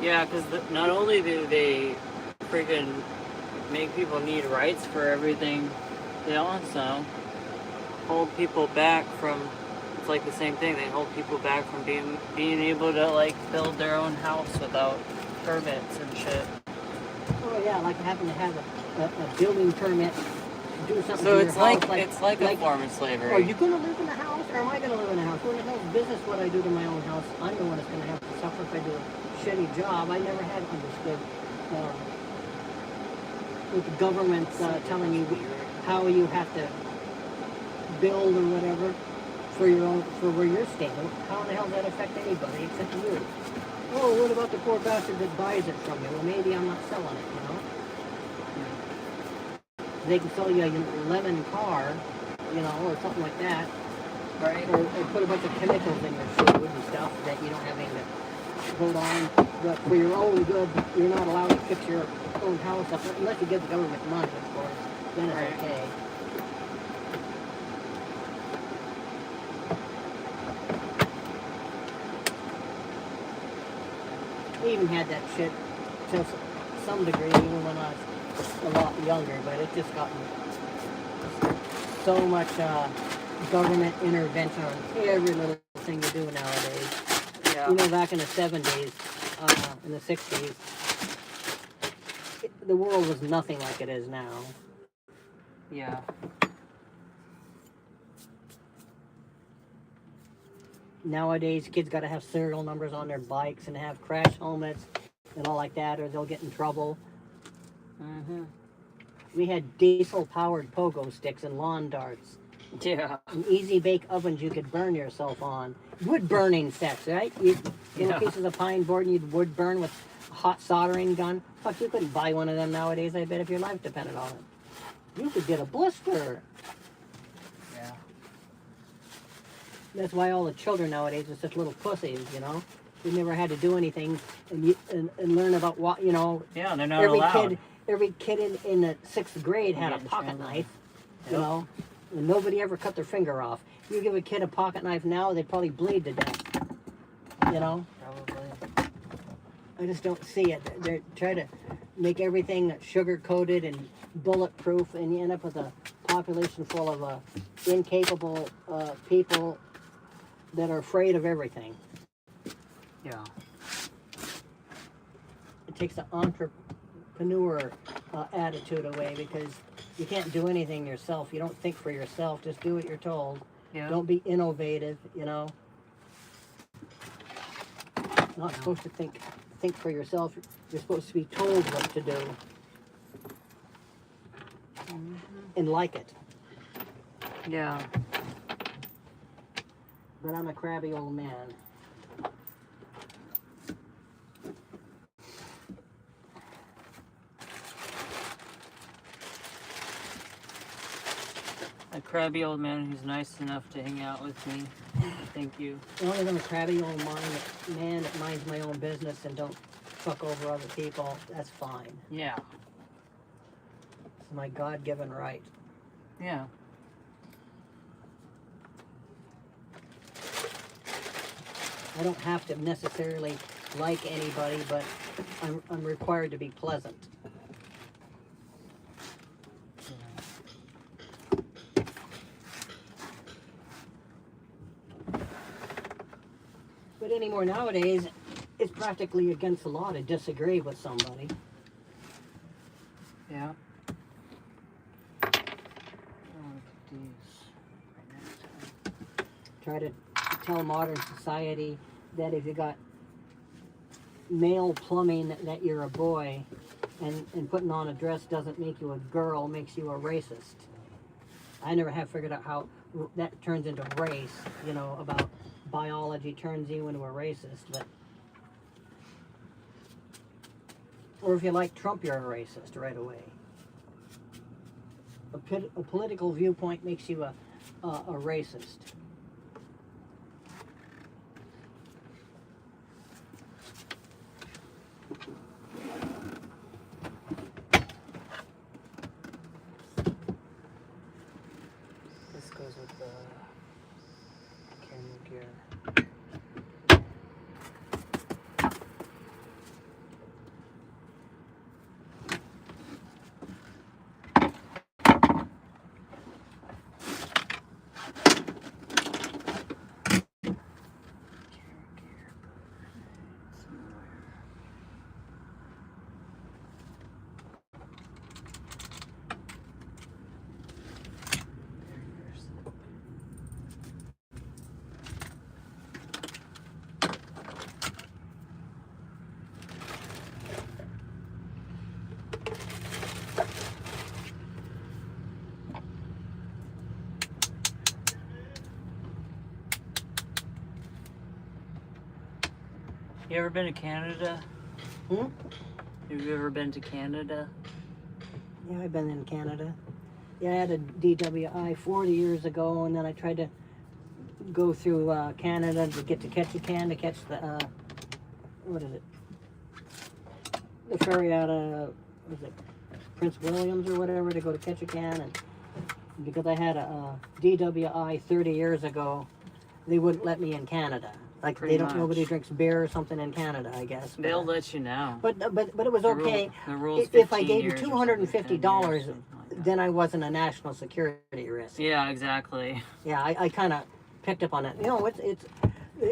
Yeah, because not only do they freaking make people need rights for everything, they also hold people back from. It's like the same thing. They hold people back from being able to like build their own house without permits and shit. Oh, yeah, like having to have a building permit to do something So to it's your house. it's like a form of slavery. Are you going to live in a house, or am I going to live in a house? What the hell's business would I do to my own house? I'm the one that's going to have to suffer if I do a shitty job. I never had understood with the government telling you how you have to build or whatever for where you're staying. How in the hell does that affect anybody except you? Oh, what about the poor bastard that buys it from you? Well, maybe I'm not selling it, you know? They can sell you a lemon car, you know, or something like that. Right. Or put a bunch of chemicals in your food and stuff that you don't have anything to hold on. But for your own good, you're not allowed to fix your own house up unless you give the government money, of course. Then it's Right. okay. We even had that shit to some degree even when I was a lot younger, but it just gotten so much government intervention on every little thing you do nowadays. Yeah. You know, back in the 70s, in the 60s, the world was nothing like it is now. Yeah. Nowadays, kids got to have serial numbers on their bikes and have crash helmets and all like that, or they'll get in trouble. Mm-hmm. We had diesel-powered pogo sticks and lawn darts. Yeah. And easy bake ovens you could burn yourself on. Wood burning sets, right? You'd little pieces of pine board and you'd wood burn with a hot soldering gun. Fuck, you couldn't buy one of them nowadays, I bet, if your life depended on it. You could get a blister. Yeah. That's why all the children nowadays are such little pussies, you know? They never had to do anything and learn about what, you know. Yeah, they're not allowed. Every kid in the 6th grade had a pocket knife, you know? And nobody ever cut their finger off. You give a kid a pocket knife now, they'd probably bleed to death. You know? Probably. I just don't see it. They try to make everything sugar-coated and bulletproof, and you end up with a population full of incapable people that are afraid of everything. Yeah. It takes the entrepreneur attitude away because you can't do anything yourself. You don't think for yourself. Just do what you're told. Yeah. Don't be innovative, you know. Not supposed to think for yourself. You're supposed to be told what to do. Mm-hmm. And like it. Yeah. But I'm a crabby old man. A crabby old man who's nice enough to hang out with me. Thank you. As long as I'm a crabby old man that minds my own business and don't fuck over other people, that's fine. Yeah. It's my God-given right. Yeah. I don't have to necessarily like anybody, but I'm required to be pleasant. But anymore nowadays, it's practically against the law to disagree with somebody. Yeah. Try to tell modern society that if you got male plumbing that you're a boy, and putting on a dress doesn't make you a girl, makes you a racist. I never have figured out how that turns into race, you know, about biology turns you into a racist, but or if you like Trump, you're a racist right away. A political viewpoint makes you a racist. This goes with the camera gear. You ever been to Canada? Hmm? Have you ever been to Canada? Yeah, I've been in Canada. Yeah, I had a DWI 40 years ago, and then I tried to go through Canada to get to Ketchikan to catch the what is it? The ferry out of what is it? Prince Williams or whatever to go to Ketchikan, and because I had a DWI 30 years ago, they wouldn't let me in Canada. Like Pretty they don't much. Nobody drinks beer or something in Canada, I guess. They'll let you now. But it was okay. The rule's If I 15 gave you years or $250, something like that. then I wasn't a national security risk. Yeah, exactly. Yeah, I kind of picked up on it. You know, it's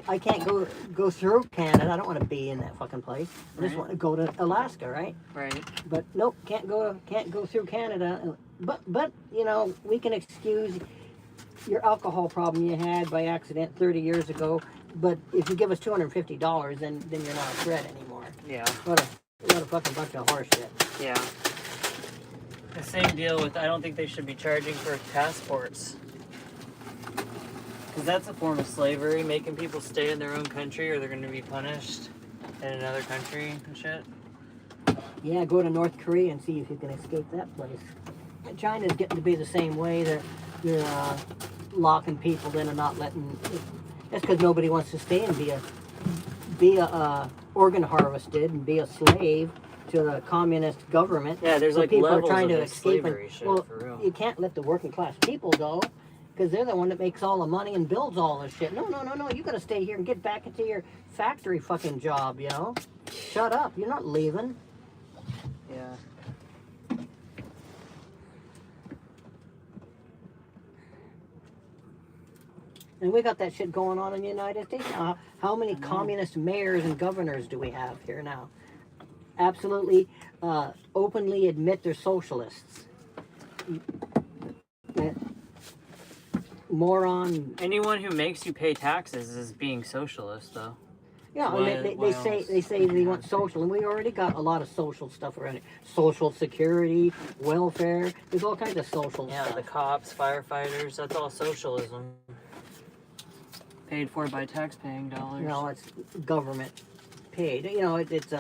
I can't go through Canada. I don't want to be in that fucking place. I just Right. want to go to Alaska, right? Right. But nope, can't go through Canada. But you know, we can excuse your alcohol problem you had by accident 30 years ago. But if you give us $250, then you're not a threat anymore. Yeah. What a fucking bunch of horse shit. Yeah. The same deal with, I don't think they should be charging for passports. Because that's a form of slavery, making people stay in their own country or they're going to be punished in another country and shit. Yeah, go to North Korea and see if you can escape that place. China's getting to be the same way. They're locking people in and not letting. That's because nobody wants to stay and be a organ harvested and be a slave to the communist government. Yeah, there's So like people are levels trying of to this escape. slavery shit, Well, for real. you can't let the working class people go because they're the one that makes all the money and builds all the shit. No. You got to stay here and get back into your factory fucking job. You know, shut up. You're not leaving. Yeah. And we got that shit going on in the United States now. How many communist mayors and governors do we have here now? Absolutely openly admit they're socialists. Moron. Anyone who makes you pay taxes is being socialist, though. Yeah, Why- and why they say they want social, and we already got a lot of social stuff around it. Social security, welfare. There's all kinds of social Yeah, stuff. the cops, firefighters, that's all socialism. Paid for by tax-paying dollars. You know, it's government paid. You know, it's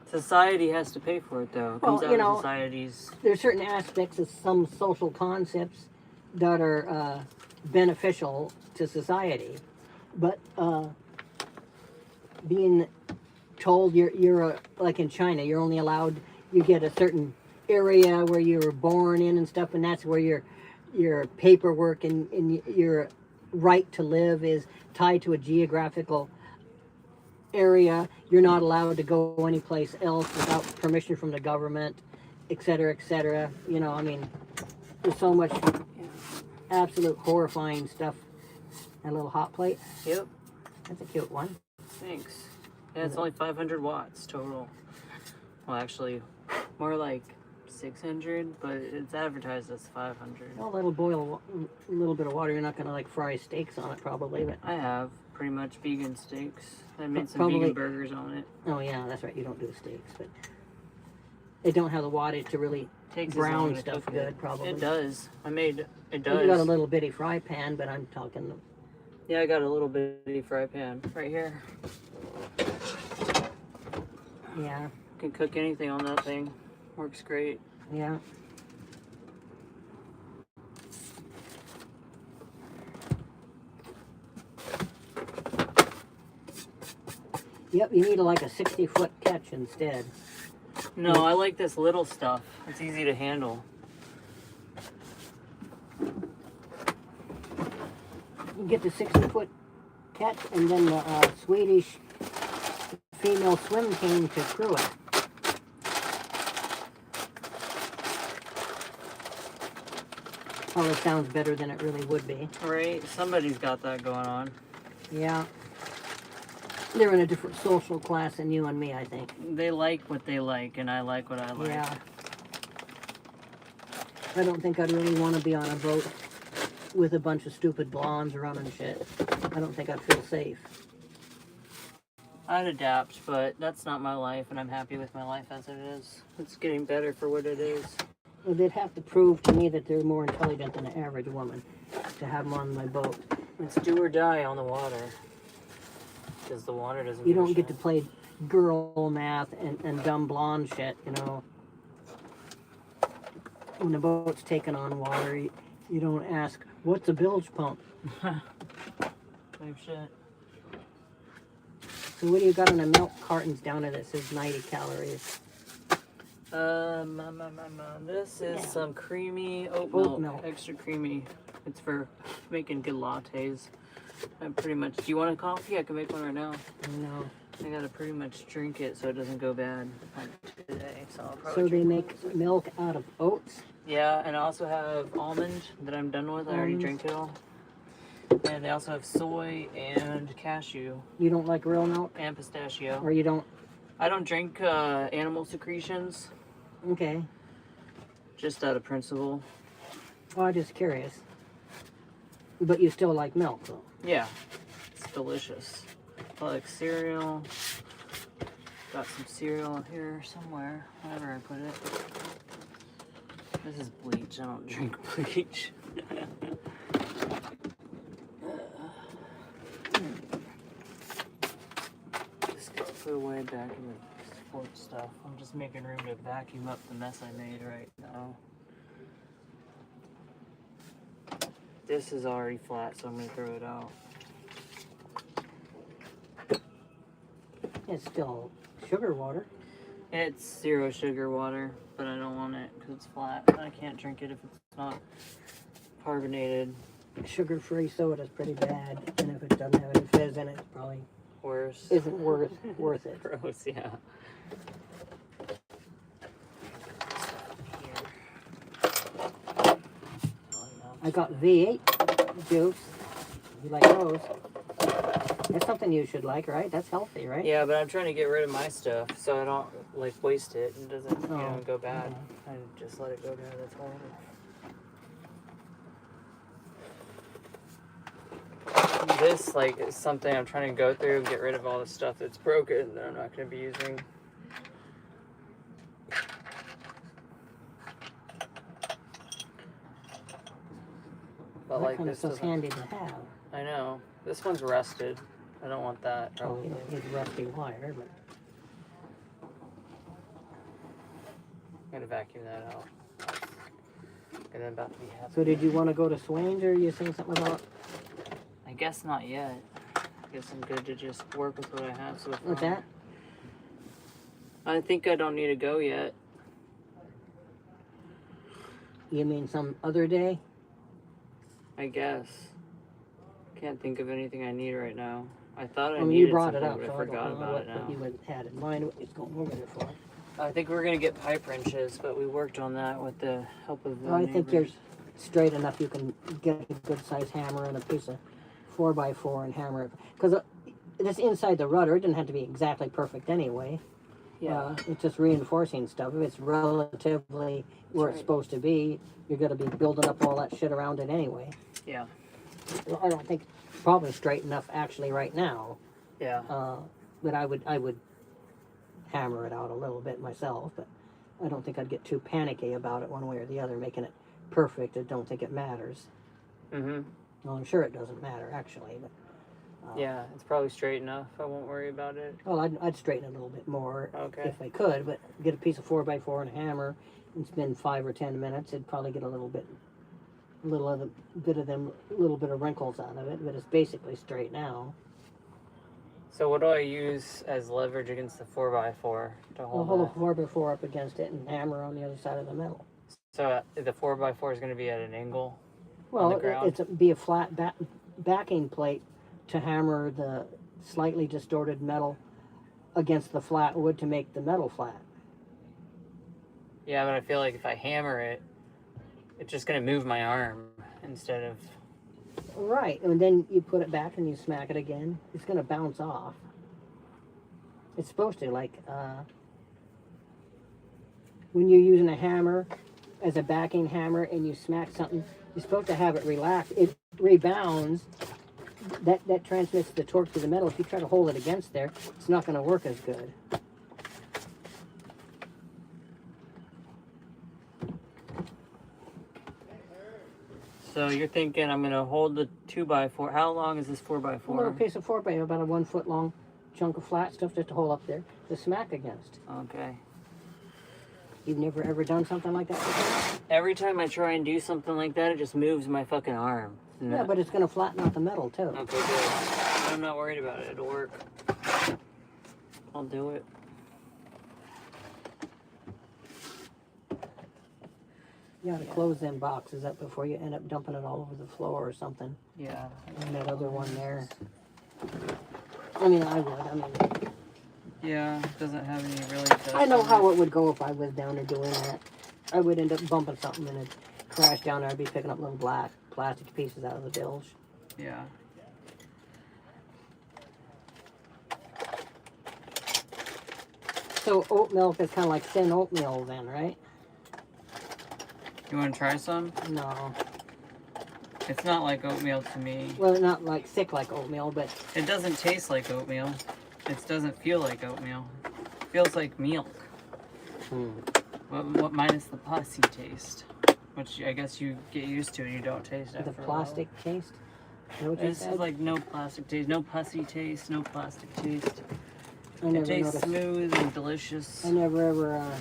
Society has to pay for it, though. It comes Well, out you know, of society's... there's certain aspects of some social concepts that are beneficial to society, but being told you're like in China, you're only allowed, you get a certain area where you were born in and stuff, and that's where your paperwork and your right to live is tied to a geographical area. You're not allowed to go anyplace else without permission from the government, et cetera, et cetera. You know, I mean, there's so much absolute horrifying stuff. That little hot plate, Yep, that's a cute one. thanks. Yeah, it's only 500 watts total. Well, actually, more like 600, but it's advertised as 500. Well, that'll boil a little bit of water. You're not gonna like fry steaks on it, probably, but I have pretty much vegan steaks. I made some Probably- vegan burgers on it. oh yeah, that's right. You don't do steaks, but they don't have the wattage to really Takes as brown long to stuff cook good. it. Probably It does. It You does. got a little bitty fry pan, but I'm talking. Yeah, I got a little bitty fry pan right here. Yeah, Can cook anything on that thing. Works great. yeah. Yep, you need like a 60-foot catch instead. No, I like this little stuff. It's easy to handle. You get the 60-foot catch, and then the Swedish female swim team to crew it. Oh, it sounds better than it really would be. Right? Somebody's got that going on. Yeah. They're in a different social class than you and me, I think. They like what they like, and I like what I like. Yeah. I don't think I'd really want to be on a boat with a bunch of stupid blondes running shit. I don't think I'd feel safe. I'd adapt, but that's not my life, and I'm happy with my life as it is. It's getting better for what it is. Well, they'd have to prove to me that they're more intelligent than the average woman to have them on my boat. It's do or die on the water. Because the water doesn't You give a don't get to shit. play girl math and dumb blonde shit, you know. When the boat's taking on water, You don't ask, what's a bilge pump? Type shit. So what do you got on the milk cartons down there that says 90 calories? This is some creamy oat milk, extra creamy. It's for making good lattes. I pretty much. Do you want a coffee? I can make one right now. No. I gotta pretty much drink it so it doesn't go bad today. So I'll probably. So they drink make milk out of oats? Yeah, and I also have almond that I'm done with. I already drank it all. And they also have soy and cashew. You don't like real milk? And pistachio. Or you don't? I don't drink animal secretions. Okay. Just out of principle. Oh, I'm just curious. But you still like milk, though? Yeah. It's delicious. I like cereal. Got some cereal here somewhere. Wherever I put it. This is bleach. I don't drink bleach. This gets put away back in the sports stuff. I'm just making room to vacuum up the mess I made right now. This is already flat, so I'm going to throw it out. It's still sugar water. It's 0 sugar water, but I don't want it because it's flat. I can't drink it if it's not carbonated. Sugar-free soda is pretty bad, and if it doesn't have any fizz in it, it probably Worse. isn't worth it. Gross, yeah. I got V8 juice. You like those? That's something you should like, right? That's healthy, right? Yeah, but I'm trying to get rid of my stuff so I don't like waste it and it doesn't go bad. Okay. I just let it go bad. That's horrible. This is something I'm trying to go through and get rid of all the stuff that's broken that I'm not going to be using. But that kind of stuff's handy to have. I know. This one's rusted. I don't want that. Probably. It's rusty wire, but I'm gonna vacuum that out. And then about to be happy. So did you want to go to Swain's, or you saying something about? I guess not yet. I guess I'm good to just work with what I have so far. What's that? I think I don't need to go yet. You mean some other day? I guess. Can't think of anything I need right now. I thought I mean, needed you brought it something, up, but so I forgot about it now. what you had in mind, what you're going over there for. I think we're gonna get pipe wrenches, but we worked on that with the help of the Well, I think you're neighbors. straight enough. You can get a good size hammer and a piece of 4x4 and hammer it. Because this inside the rudder, it doesn't have to be exactly perfect anyway. Yeah. It's just reinforcing stuff. If it's relatively where it's supposed to be, you're going to be building up all that shit around it anyway. Yeah. I don't think probably straight enough actually right now. Yeah. But I would hammer it out a little bit myself, but I don't think I'd get too panicky about it one way or the other, making it perfect. I don't think it matters. Mm-hmm. Well, I'm sure it doesn't matter actually, but Yeah, it's probably straight enough. I won't worry about it. well, I'd straighten it a little bit more Okay. if I could, but get a piece of 4x4 and a hammer and spend 5 or 10 minutes, it'd probably get a little bit of wrinkles out of it, but it's basically straight now. So what do I use as leverage against the 4x4 to I'll hold hold a that? 4x4 up against it and hammer on the other side of the metal. So the 4x4 is going to be at an angle on Well, the ground? it's be a flat backing plate to hammer the slightly distorted metal against the flat wood to make the metal flat. Yeah, but I feel like if I hammer it, it's just going to move my arm instead of... Right, and then you put it back and you smack it again. It's going to bounce off. It's supposed to, when you're using a hammer as a backing hammer and you smack something, you're supposed to have it relax. It rebounds. That transmits the torque to the metal. If you try to hold it against there, it's not going to work as good. So you're thinking I'm going to hold the 2x4. How long is this 4x4? A little piece of 4x, about a 1 foot long chunk of flat stuff just to hold up there to smack against. Okay. You've never ever done something like that before? Every time I try and do something like that, it just moves my fucking arm. Yeah, but it's going to flatten out the metal, too. Okay, good. I'm not worried about it. It'll work. I'll do it. You gotta close them boxes up before you end up dumping it all over the floor or something. Yeah. And that other one there. I mean, I would. I mean, yeah, it doesn't have any really. I know how it would go if I was down there doing that. I would end up bumping something and it'd crash down there. I'd be picking up little black plastic pieces out of the bilge. Yeah. So oat milk is kind of like thin oatmeal then, right? You want to try some? No. It's not like oatmeal to me. Well, not like thick like oatmeal, but... It doesn't taste like oatmeal. It doesn't feel like oatmeal. It feels like milk. What minus the pussy taste, which I guess you get used to and you don't taste after the plastic taste? This is like no plastic taste, no pussy taste, no plastic taste. I It never tastes noticed. smooth and delicious. I never ever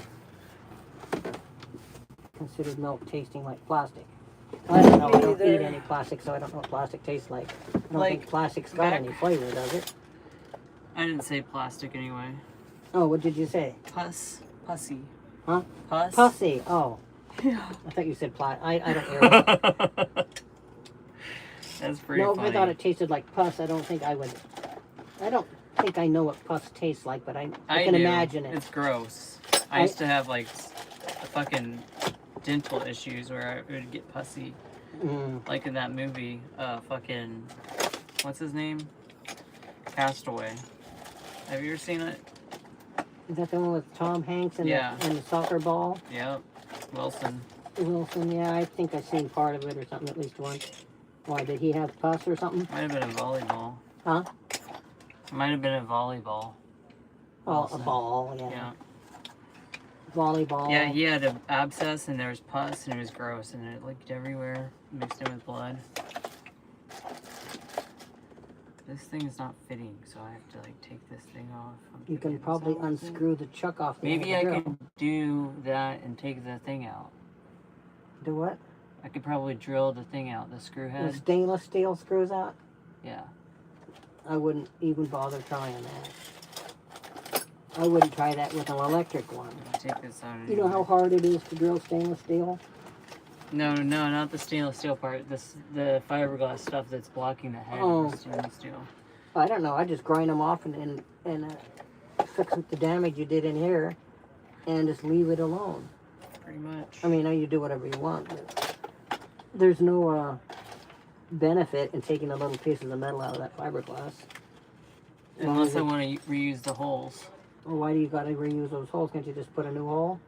considered milk tasting like plastic. I don't know. I don't eat any plastic, so I don't know what plastic tastes like. I don't think plastic's got any flavor, does it? I didn't say plastic anyway. Oh, what did you say? Pussy. Huh? Puss? Pussy. Oh. Yeah. I thought you said plastic. I don't hear it. That's pretty No, funny. if I thought it tasted like pus, I don't think I would. I don't think I know what pus tastes like, but I can do. imagine it. It's gross. I used to have like fucking dental issues where I would get pussy. Like in that movie, fucking, what's his name? Castaway. Have you ever seen it? Is that the one with Tom Hanks and, Yeah. the soccer ball? Yep. Wilson. Wilson, yeah, I think I've seen part of it or something at least once. Why, did he have pus or something? Might have been a volleyball. Huh? Might have been a volleyball. Oh, Wilson. a ball, yeah. Yeah. Volleyball. Yeah, he had an abscess and there was pus and it was gross and it leaked everywhere, mixed in with blood. This thing is not fitting, so I have to like take this thing off. You can probably unscrew the chuck off the Maybe end of I the drill. could do that and take the thing out. Do what? I could probably drill the thing out, the screw The head. stainless steel screws out? Yeah. I wouldn't even bother trying that. I wouldn't try that with an electric one. Take this out. You know how hard it is to drill stainless steel? No, not the stainless steel part. The fiberglass stuff that's blocking the head Oh. of the stainless steel. I don't know. I just grind them off and fix the damage you did in here and just leave it alone. Pretty much. I mean, you do whatever you want, but there's no benefit in taking a little piece of the metal out of that fiberglass. Unless I want to reuse the holes. Well, why do you got to reuse those holes? Can't you just put a new hole?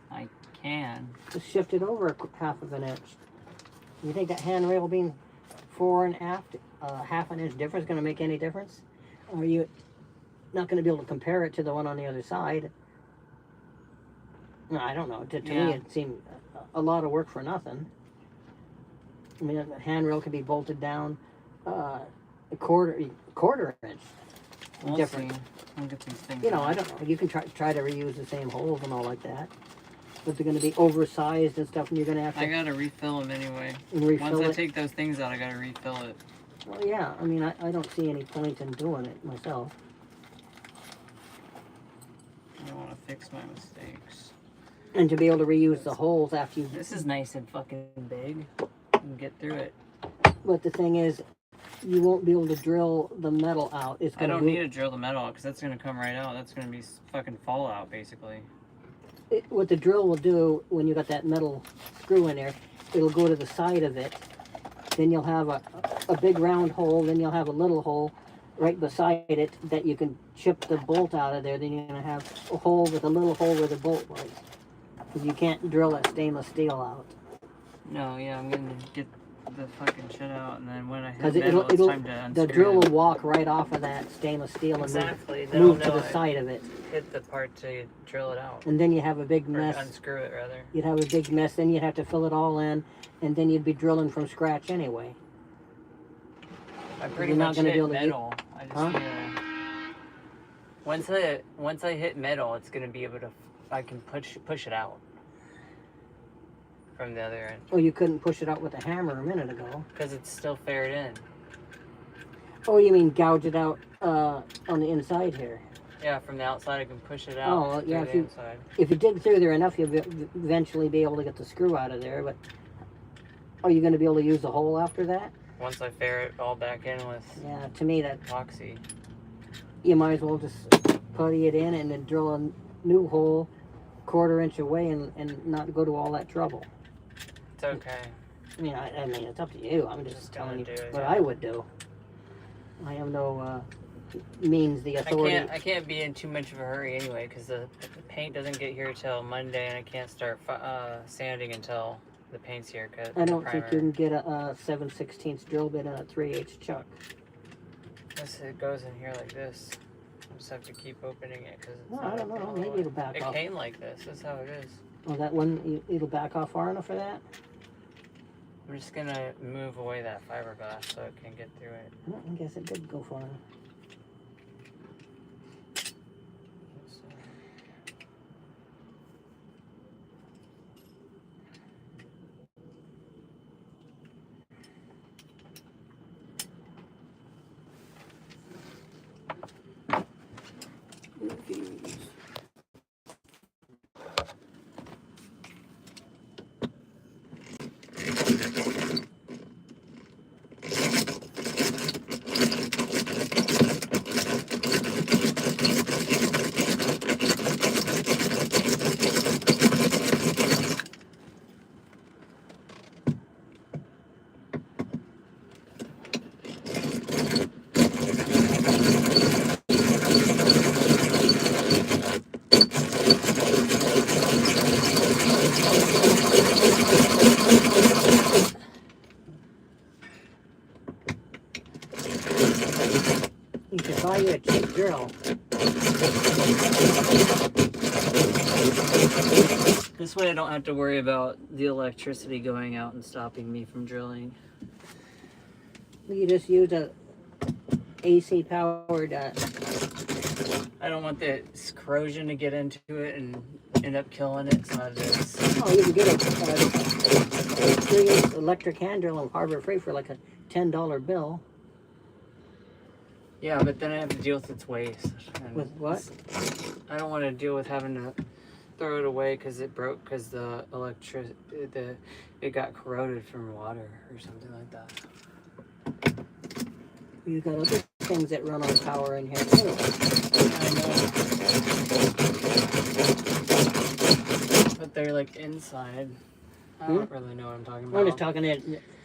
I can. Just shift it over half of an inch. You think that handrail being 4 1/2, half an inch difference going to make any difference? Or are you not going to be able to compare it to the one on the other side? No, I don't know. To me, it seemed a lot of work for nothing. I mean, a handrail can be bolted down a quarter inch difference. See. We'll get these things You know, out. I don't know. You can try to reuse the same holes and all like that. But they're going to be oversized and stuff, and you're going to have to... I gotta refill them anyway. Refill Once I it. take those things out, I gotta refill it. Well, yeah. I mean, I don't see any point in doing it myself. I don't want to fix my mistakes. And to be able to reuse the holes after you... This is nice and fucking big. You can get through it. But the thing is, you won't be able to drill the metal out. It's I going don't need to drill the metal out because that's gonna come right out. That's gonna be fucking fallout, basically. What the drill will do when you got that metal screw in there, it'll go to the side of it. Then you'll have a big round hole. Then you'll have a little hole right beside it that you can chip the bolt out of there. Then you're going to have a hole with a little hole where the bolt was. Because you can't drill that stainless steel out. No, yeah, I'm gonna get the fucking shit out, and then when I hit Because metal, it's time to unscrew the drill it. will walk right off of that stainless steel and Exactly. move to the side of it. Hit the part to drill it out. And then you have a big Or mess. unscrew it, rather. You'd have a big mess. Then you'd have to fill it all in. And then you'd be drilling from scratch anyway. I pretty You're not much gonna hit be able to metal. I just Huh? need to... Once I hit metal, it's gonna be able to I can push it out from the other end. Oh, you couldn't push it out with a hammer a minute ago. Because it's still faired in. Oh, you mean gouge it out on the inside here? Yeah, from the outside I can push it out. Oh, yeah. Through the inside. If you dig through there enough, you'll eventually be able to get the screw out of there. But are you going to be able to use the hole after that? Once I fair it all back in with To me that epoxy. You might as well just putty it in and then drill a new hole 1/4 inch away and not go to all that trouble. It's okay. I mean, it's up to you. I'm just telling you what yeah. I would do. I have no means, the authority. I can't be in too much of a hurry anyway, because the paint doesn't get here till Monday, and I can't start sanding until the paint's here. I don't think you can get a 7/16 drill bit and a 3/8 chuck. Unless it goes in here like this. I just have to keep opening it because it's I don't know. Maybe it'll back off. It came like this. That's how it is. Oh, that one, it'll back off far enough for that? I'm just gonna move away that fiberglass so it can get through it. Well, I guess it did go far enough. You should buy you a cheap drill. This way I don't have to worry about the electricity going out and stopping me from drilling. You just use a AC powered. I don't want the corrosion to get into it and end up killing it. So I just... Oh, you can get a 3/8 electric hand drill on Harbor Freight for like a $10 bill. Yeah, but then I have to deal with its waste. With what? I don't want to deal with having to throw it away because it broke because it got corroded from water or something like that. You got other things that run on power in here too. I know. But they're like inside. I don't really know what I'm talking about. I'm just talking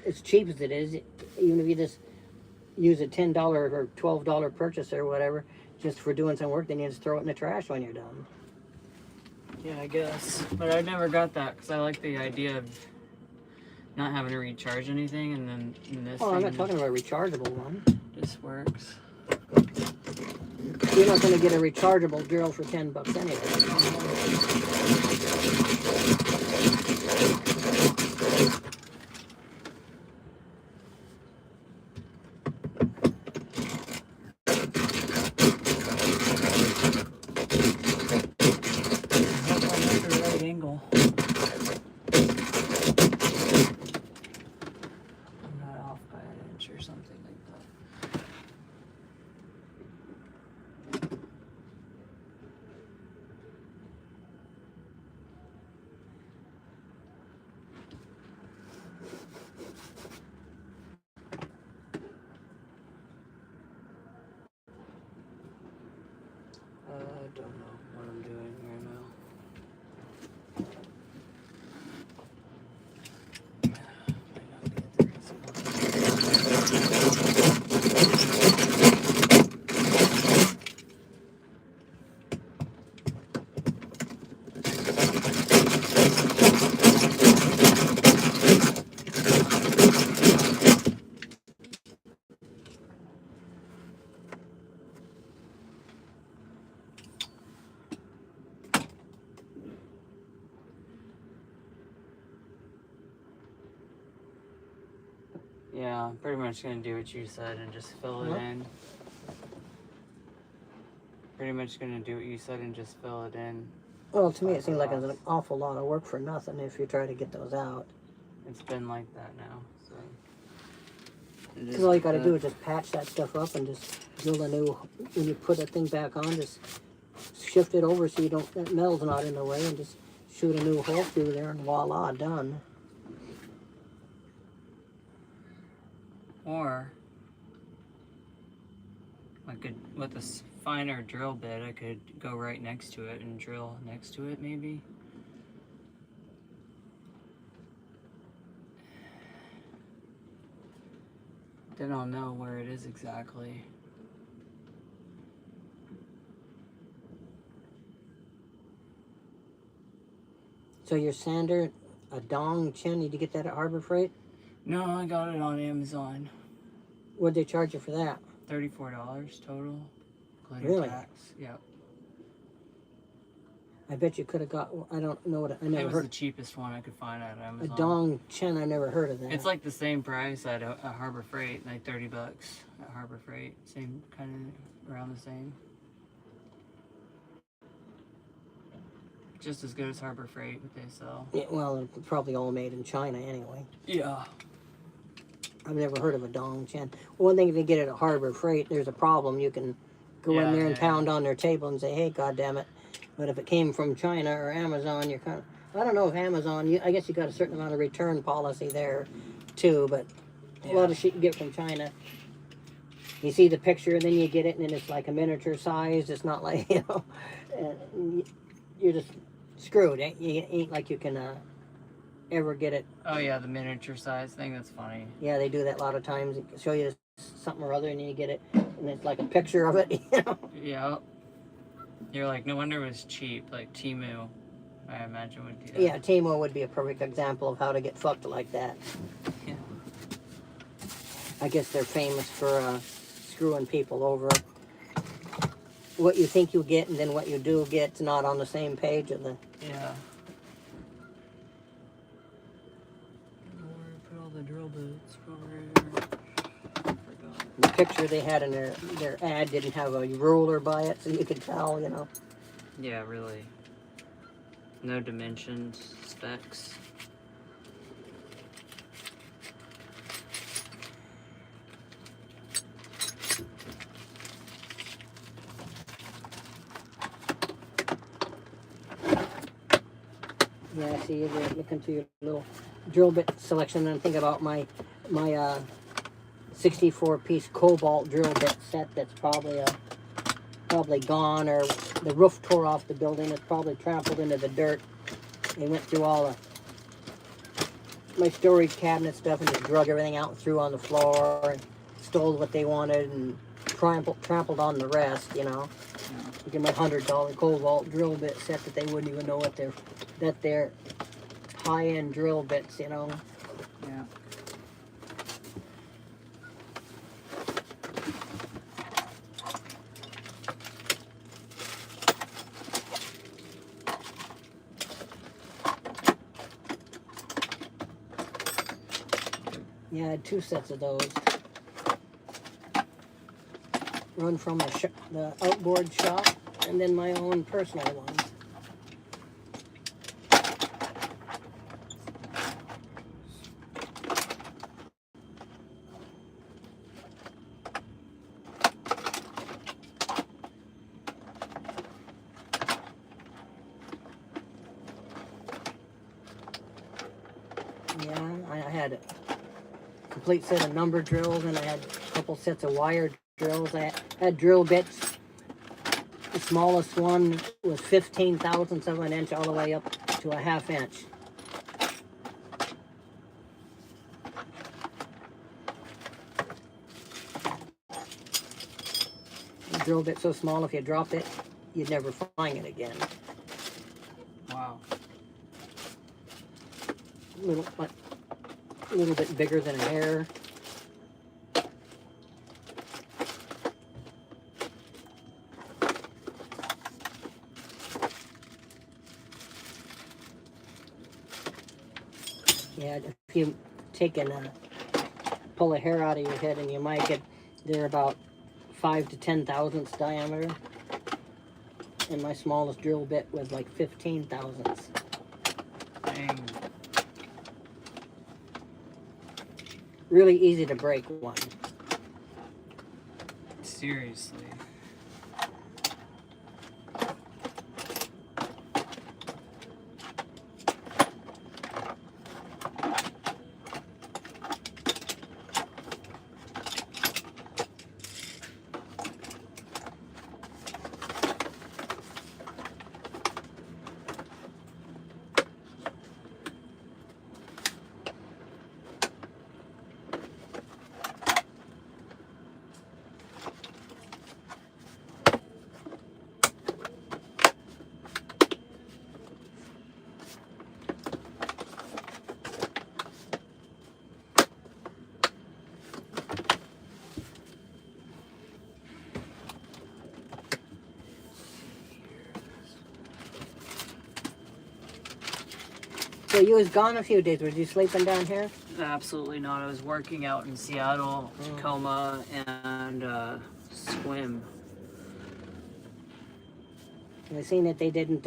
as cheap as it is, even if you just use a $10 or $12 purchase or whatever, just for doing some work, then you just throw it in the trash when you're done. Yeah, I guess. But I never got that because I like the idea of not having to recharge anything, and then this Oh, I'm not talking about a rechargeable one. Just works. You're not going to get a rechargeable drill for $10 anyway. Angle. I'm not off by an inch or something like that. I don't know what I'm doing here now. Yeah, I'm pretty much gonna do what you said and just fill it in. Pretty much gonna do what you said and just fill it in. Well, to me, it seems like it's an awful lot of work for nothing if you try to get those out. It's been like that now, so. Because all you got to do is just patch that stuff up and just drill a new. When you put that thing back on, just shift it over so you don't that metal's not in the way, and just shoot a new hole through there, and voila, done. Or I could, with a finer drill bit, I could go right next to it and drill next to it, maybe. Then I'll know where it is exactly. So your sander, a Dong Chen, did you get that at Harbor Freight? No, I got it on Amazon. What'd they charge you for that? $34 total, including Really? tax. Yep. I bet you could have got. I don't know what I never It was heard. the cheapest one I could find at A Amazon. Dong Chen, I never heard of that. It's like the same price at Harbor Freight, like $30 at Harbor Freight. Same kind of around the same. Just as good as Harbor Freight, what they sell. Yeah, well, it's probably all made in China anyway. Yeah. I've never heard of a Dong Chen. One thing, if you get it at Harbor Freight, there's a problem. You can go in there and pound on their table and say, "Hey, goddamn it!" But if it came from China or Amazon, you're kind of. I don't know if Amazon. I guess you got a certain amount of return policy there, too. But a lot of shit you get from China. You see the picture, and then you get it, and then it's like a miniature size. It's not like and you're just screwed. Ain't like you can ever get it. Oh yeah, the miniature size thing. That's funny. Yeah, they do that a lot of times. They show you something or other, and then you get it, and it's like a picture of it. Yeah. You're like, no wonder it was cheap. Like Temu, I imagine would do that. Yeah, Temu would be a perfect example of how to get fucked like that. Yeah. I guess they're famous for screwing people over. What you think you get and then what you do get's not on the same page of the. Yeah. Where put all the drill bits over here? The picture they had in their ad didn't have a ruler by it, so you could tell, Yeah, really. No dimensions, specs. Yeah, I see you're looking through your little drill bit selection and think about my 64-piece cobalt drill bit set that's probably gone, or the roof tore off the building. It's probably trampled into the dirt. They went through all my storage cabinet stuff and just drug everything out and threw on the floor and stole what they wanted and trampled on the rest, Yeah. Look at my $100 cobalt drill bit set that they wouldn't even know that they're high-end drill bits, Yeah. Yeah, I had 2 sets of those. One from the outboard shop, and then my own personal ones. Yeah, I had a complete set of number drills, and I had a couple sets of wire drills. I had drill bits. The smallest one was 15 thousandths of an inch all the way up to a ½ inch. The drill bit so small, if you dropped it, you'd never find it again. Wow. A little bit bigger than a hair. Yeah, if you take and pull a hair out of your head and you might get, they're about 5 to 10 thousandths diameter. And my smallest drill bit was like 15 thousandths. Dang. Really easy to break one. Seriously. So you was gone a few days. Was you sleeping down here? Absolutely not. I was working out in Seattle, Tacoma, and Swim. And I seen that they didn't.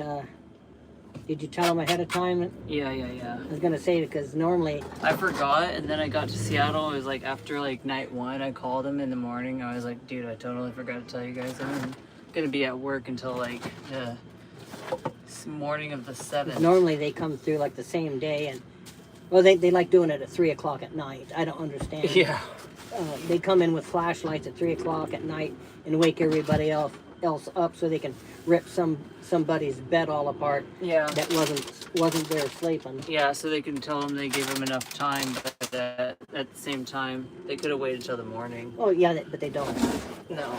Did you tell them ahead of time? Yeah. I was gonna say because normally. I forgot, and then I got to Seattle. It was like after like night one. I called him in the morning. I was like, dude, I totally forgot to tell you guys. I'm gonna be at work until like the morning of the 7th. Normally they come through like the same day, and well, they like doing it at 3 o'clock at night. I don't understand. Yeah. They come in with flashlights at 3 o'clock at night and wake everybody else up so they can rip somebody's bed all apart. Yeah. That wasn't there sleeping. Yeah, so they can tell them they gave them enough time, but at the same time, they could have waited till the morning. Oh yeah, but they don't. No.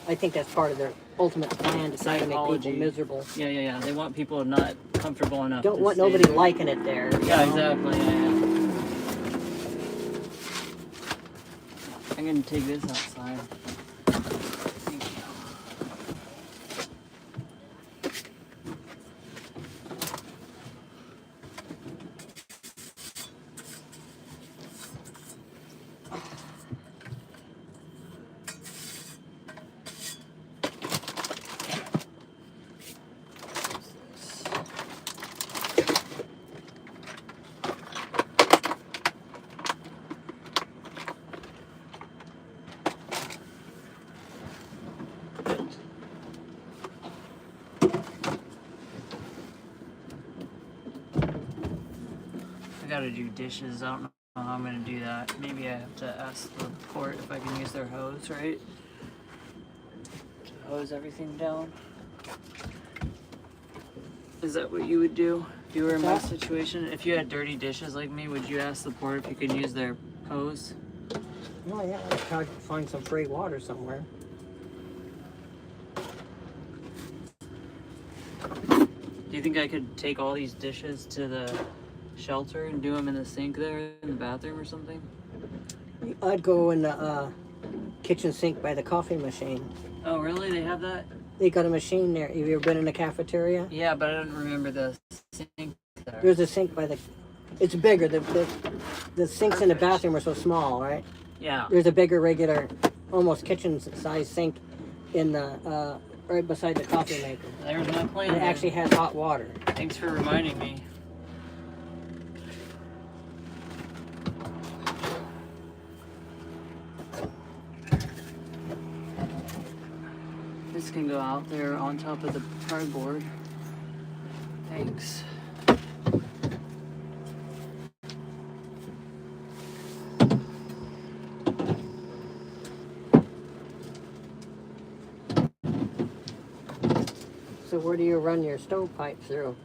I think that's part of their ultimate plan to try to make Psychology. people miserable. Yeah. They want people not comfortable enough. Don't to want stay nobody there. liking it there. you Yeah, know? exactly. Yeah. I'm gonna take this outside. Thank you. I gotta do dishes. I don't know how I'm gonna do that. Maybe I have to ask the port if I can use their hose, right? To hose everything down. Is that what you would do if you were in my Yeah. situation? If you had dirty dishes like me, would you ask the port if you could use their hose? Oh yeah, I'll try to find some free water somewhere. Do you think I could take all these dishes to the shelter and do them in the sink there in the bathroom or something? I'd go in the kitchen sink by the coffee machine. Oh, really? They have that? They got a machine there. Have you ever been in the cafeteria? Yeah, but I don't remember the sink there. There's a sink by the. It's bigger. The sinks in the bathroom are so small, right? Yeah. There's a bigger, regular, almost kitchen-sized sink in the right beside the coffee maker. There's my plan. And it then. actually has hot water. Thanks for reminding me. This can go out there on top of the cardboard. Thanks. So where do you run your stovepipe through?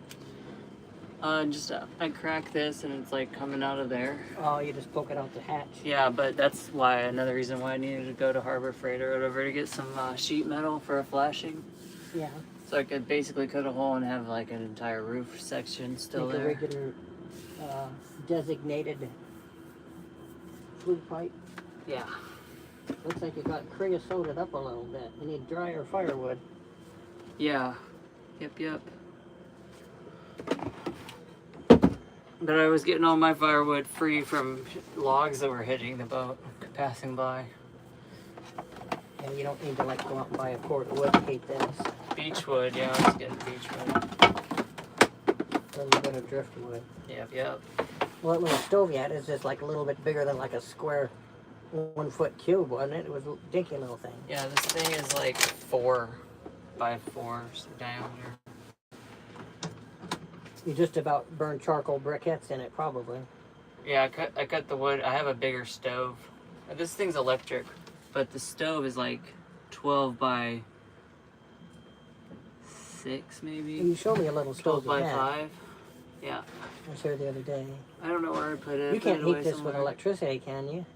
I crack this and it's like coming out of there. Oh, you just poke it out the hatch. Yeah, but that's why another reason why I needed to go to Harbor Freight or whatever to get some sheet metal for a flashing. Yeah. So I could basically cut a hole and have like an entire roof section still Like a there. regular designated flue pipe. Yeah. Looks like you got creosoted up a little bit. You need drier firewood. Yeah. Yep. But I was getting all my firewood free from logs that were hitting the boat, passing by. And you don't need to like go out and buy a quart of wood to heat this. Beechwood, yeah, let's get beechwood. A little bit of driftwood. Yep. Well, that little stove you had is just like a little bit bigger than like a square 1 foot cube, wasn't it? It was a dinky little thing. Yeah, this thing is like 4 by 4 diameter. You just about burned charcoal briquettes in it, probably. Yeah, I cut the wood. I have a bigger stove. This thing's electric, but the stove is like 12 by 6 maybe. You showed me a little 12 stove by you had. 5. Yeah. I was here the other day. I don't know where I put it. You Put can't it heat away this somewhere. with electricity, can you?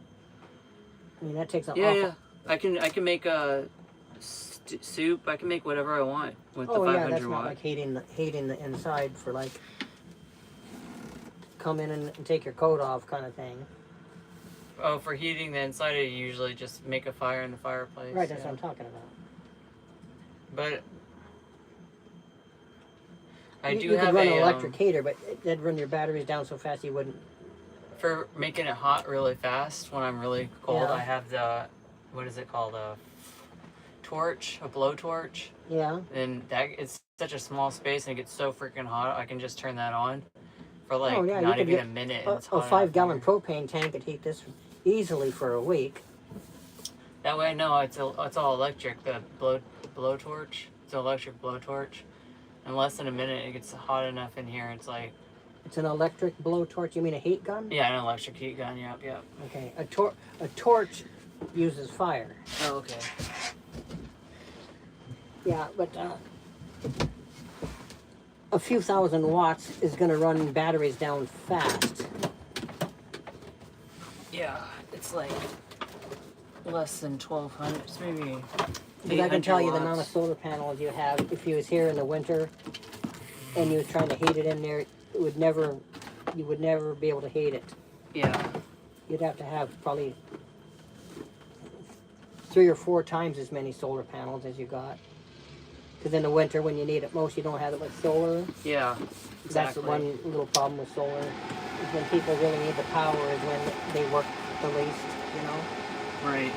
I mean, that takes an Yeah, awful... yeah. I can make a soup. I can make whatever I want with the Oh 500 yeah, that's watt. not like heating the inside for like come in and take your coat off kind of thing. Oh, for heating the inside, I usually just make a fire in the fireplace. Right, that's what I'm talking about. But I You do could have run an a electric heater, but that'd run your batteries down so fast you wouldn't. for making it hot really fast when I'm really cold. Yeah. I have the, what is it called, a torch, a blowtorch. Yeah. And that it's such a small space and it gets so freaking hot. I can just turn that on for like Oh, yeah, you not could even get a minute. And it's A hot 5-gallon enough here. propane tank could heat this easily for a week. That way, no, it's all electric. The blowtorch, it's an electric blowtorch. In less than a minute, it gets hot enough in here. It's like, It's an electric blowtorch. You mean a heat gun? yeah, an electric heat gun. Yep. Okay. A torch uses fire. Oh, okay. Yeah, but a few thousand watts is going to run batteries down fast. Yeah, it's like less than 1,200. It's maybe. Because I can tell you the 800 amount of watts. solar panels you have. If you was here in the winter and you was trying to heat it in there, you would never be able to heat it. Yeah. You'd have to have probably 3 or 4 times as many solar panels as you got. Because in the winter, when you need it most, you don't have that much solar. Yeah. That's Exactly. the one little problem with solar. Is when people really need the power is when they work the least, you know? Right.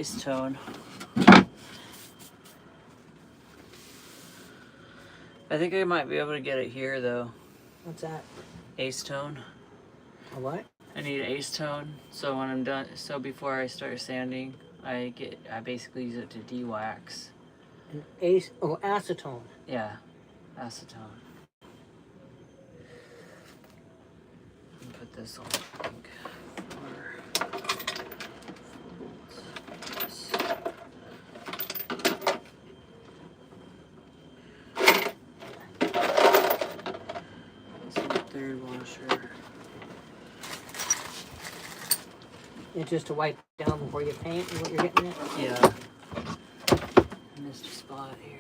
ace tone. I think I might be able to get it here though. What's that? Ace tone. A what? I need ace tone, so when I'm done, so before I start sanding, I basically use it to de-wax. An acetone. Yeah, acetone. Put this on. I think. Third washer. It's just to wipe down before you paint is what you're getting at? Yeah. Missed a spot here.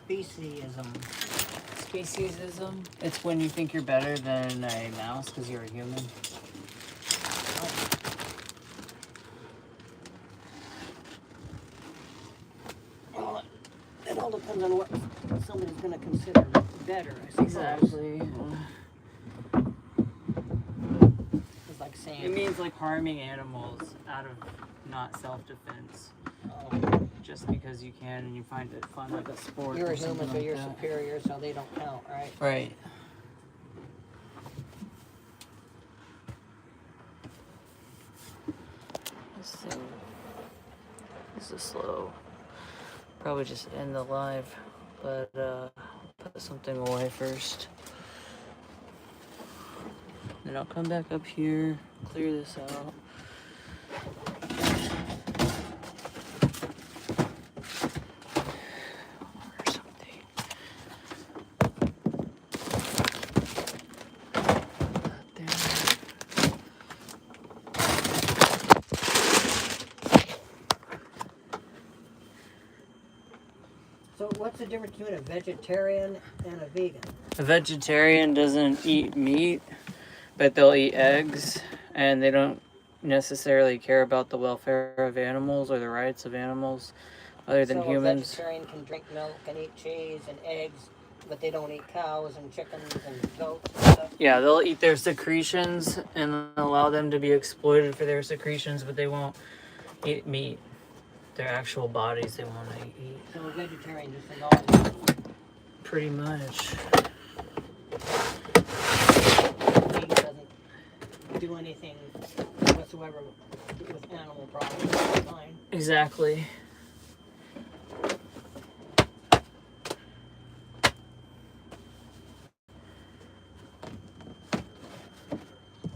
Speciesism. Speciesism? It's when you think you're better than a mouse because you're a human. Well, it all depends on what somebody's going to consider better, I suppose. Exactly. It's like saying... It means like harming animals out of not self-defense. Just because you can and you find it fun like a sport. You're or a human, something so like you're that. superior, so they don't count, right? Right. Let's see. This is slow. Probably just end the live, but put something away first. Then I'll come back up here, clear this out. Or something. So what's the difference between a vegetarian and a vegan? A vegetarian doesn't eat meat, but they'll eat eggs, and they don't necessarily care about the welfare of animals or the rights of animals other than So humans. a vegetarian can drink milk and eat cheese and eggs, but they don't eat cows and chickens and goats and stuff. Yeah, they'll eat their secretions and allow them to be exploited for their secretions, but they won't eat meat. Their actual bodies they want to eat. So a vegetarian just allows Pretty much. vegan doesn't do anything whatsoever with animal products. That's fine. Exactly.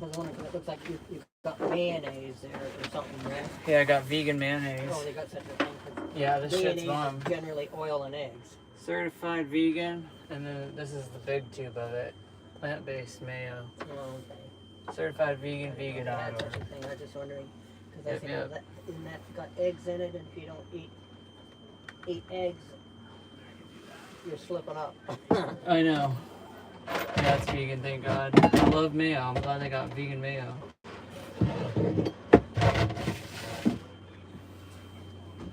I was wondering, 'cause it looks like you've got mayonnaise there or something, right? Yeah, I got vegan mayonnaise. Oh, they got such a thing. 'Cause Yeah, this shit's mayonnaise bomb. is generally oil and eggs. Certified vegan, and then this is the big tube of it. Plant-based mayo. Oh, okay. Certified vegan, vegan That's oil. such a thing. I was just wondering, because I Yep, think yep. that isn't that got eggs in it, and if you don't eat eggs, you're slipping up. I know. Yeah, it's vegan, thank God. I love mayo. I'm glad they got vegan mayo.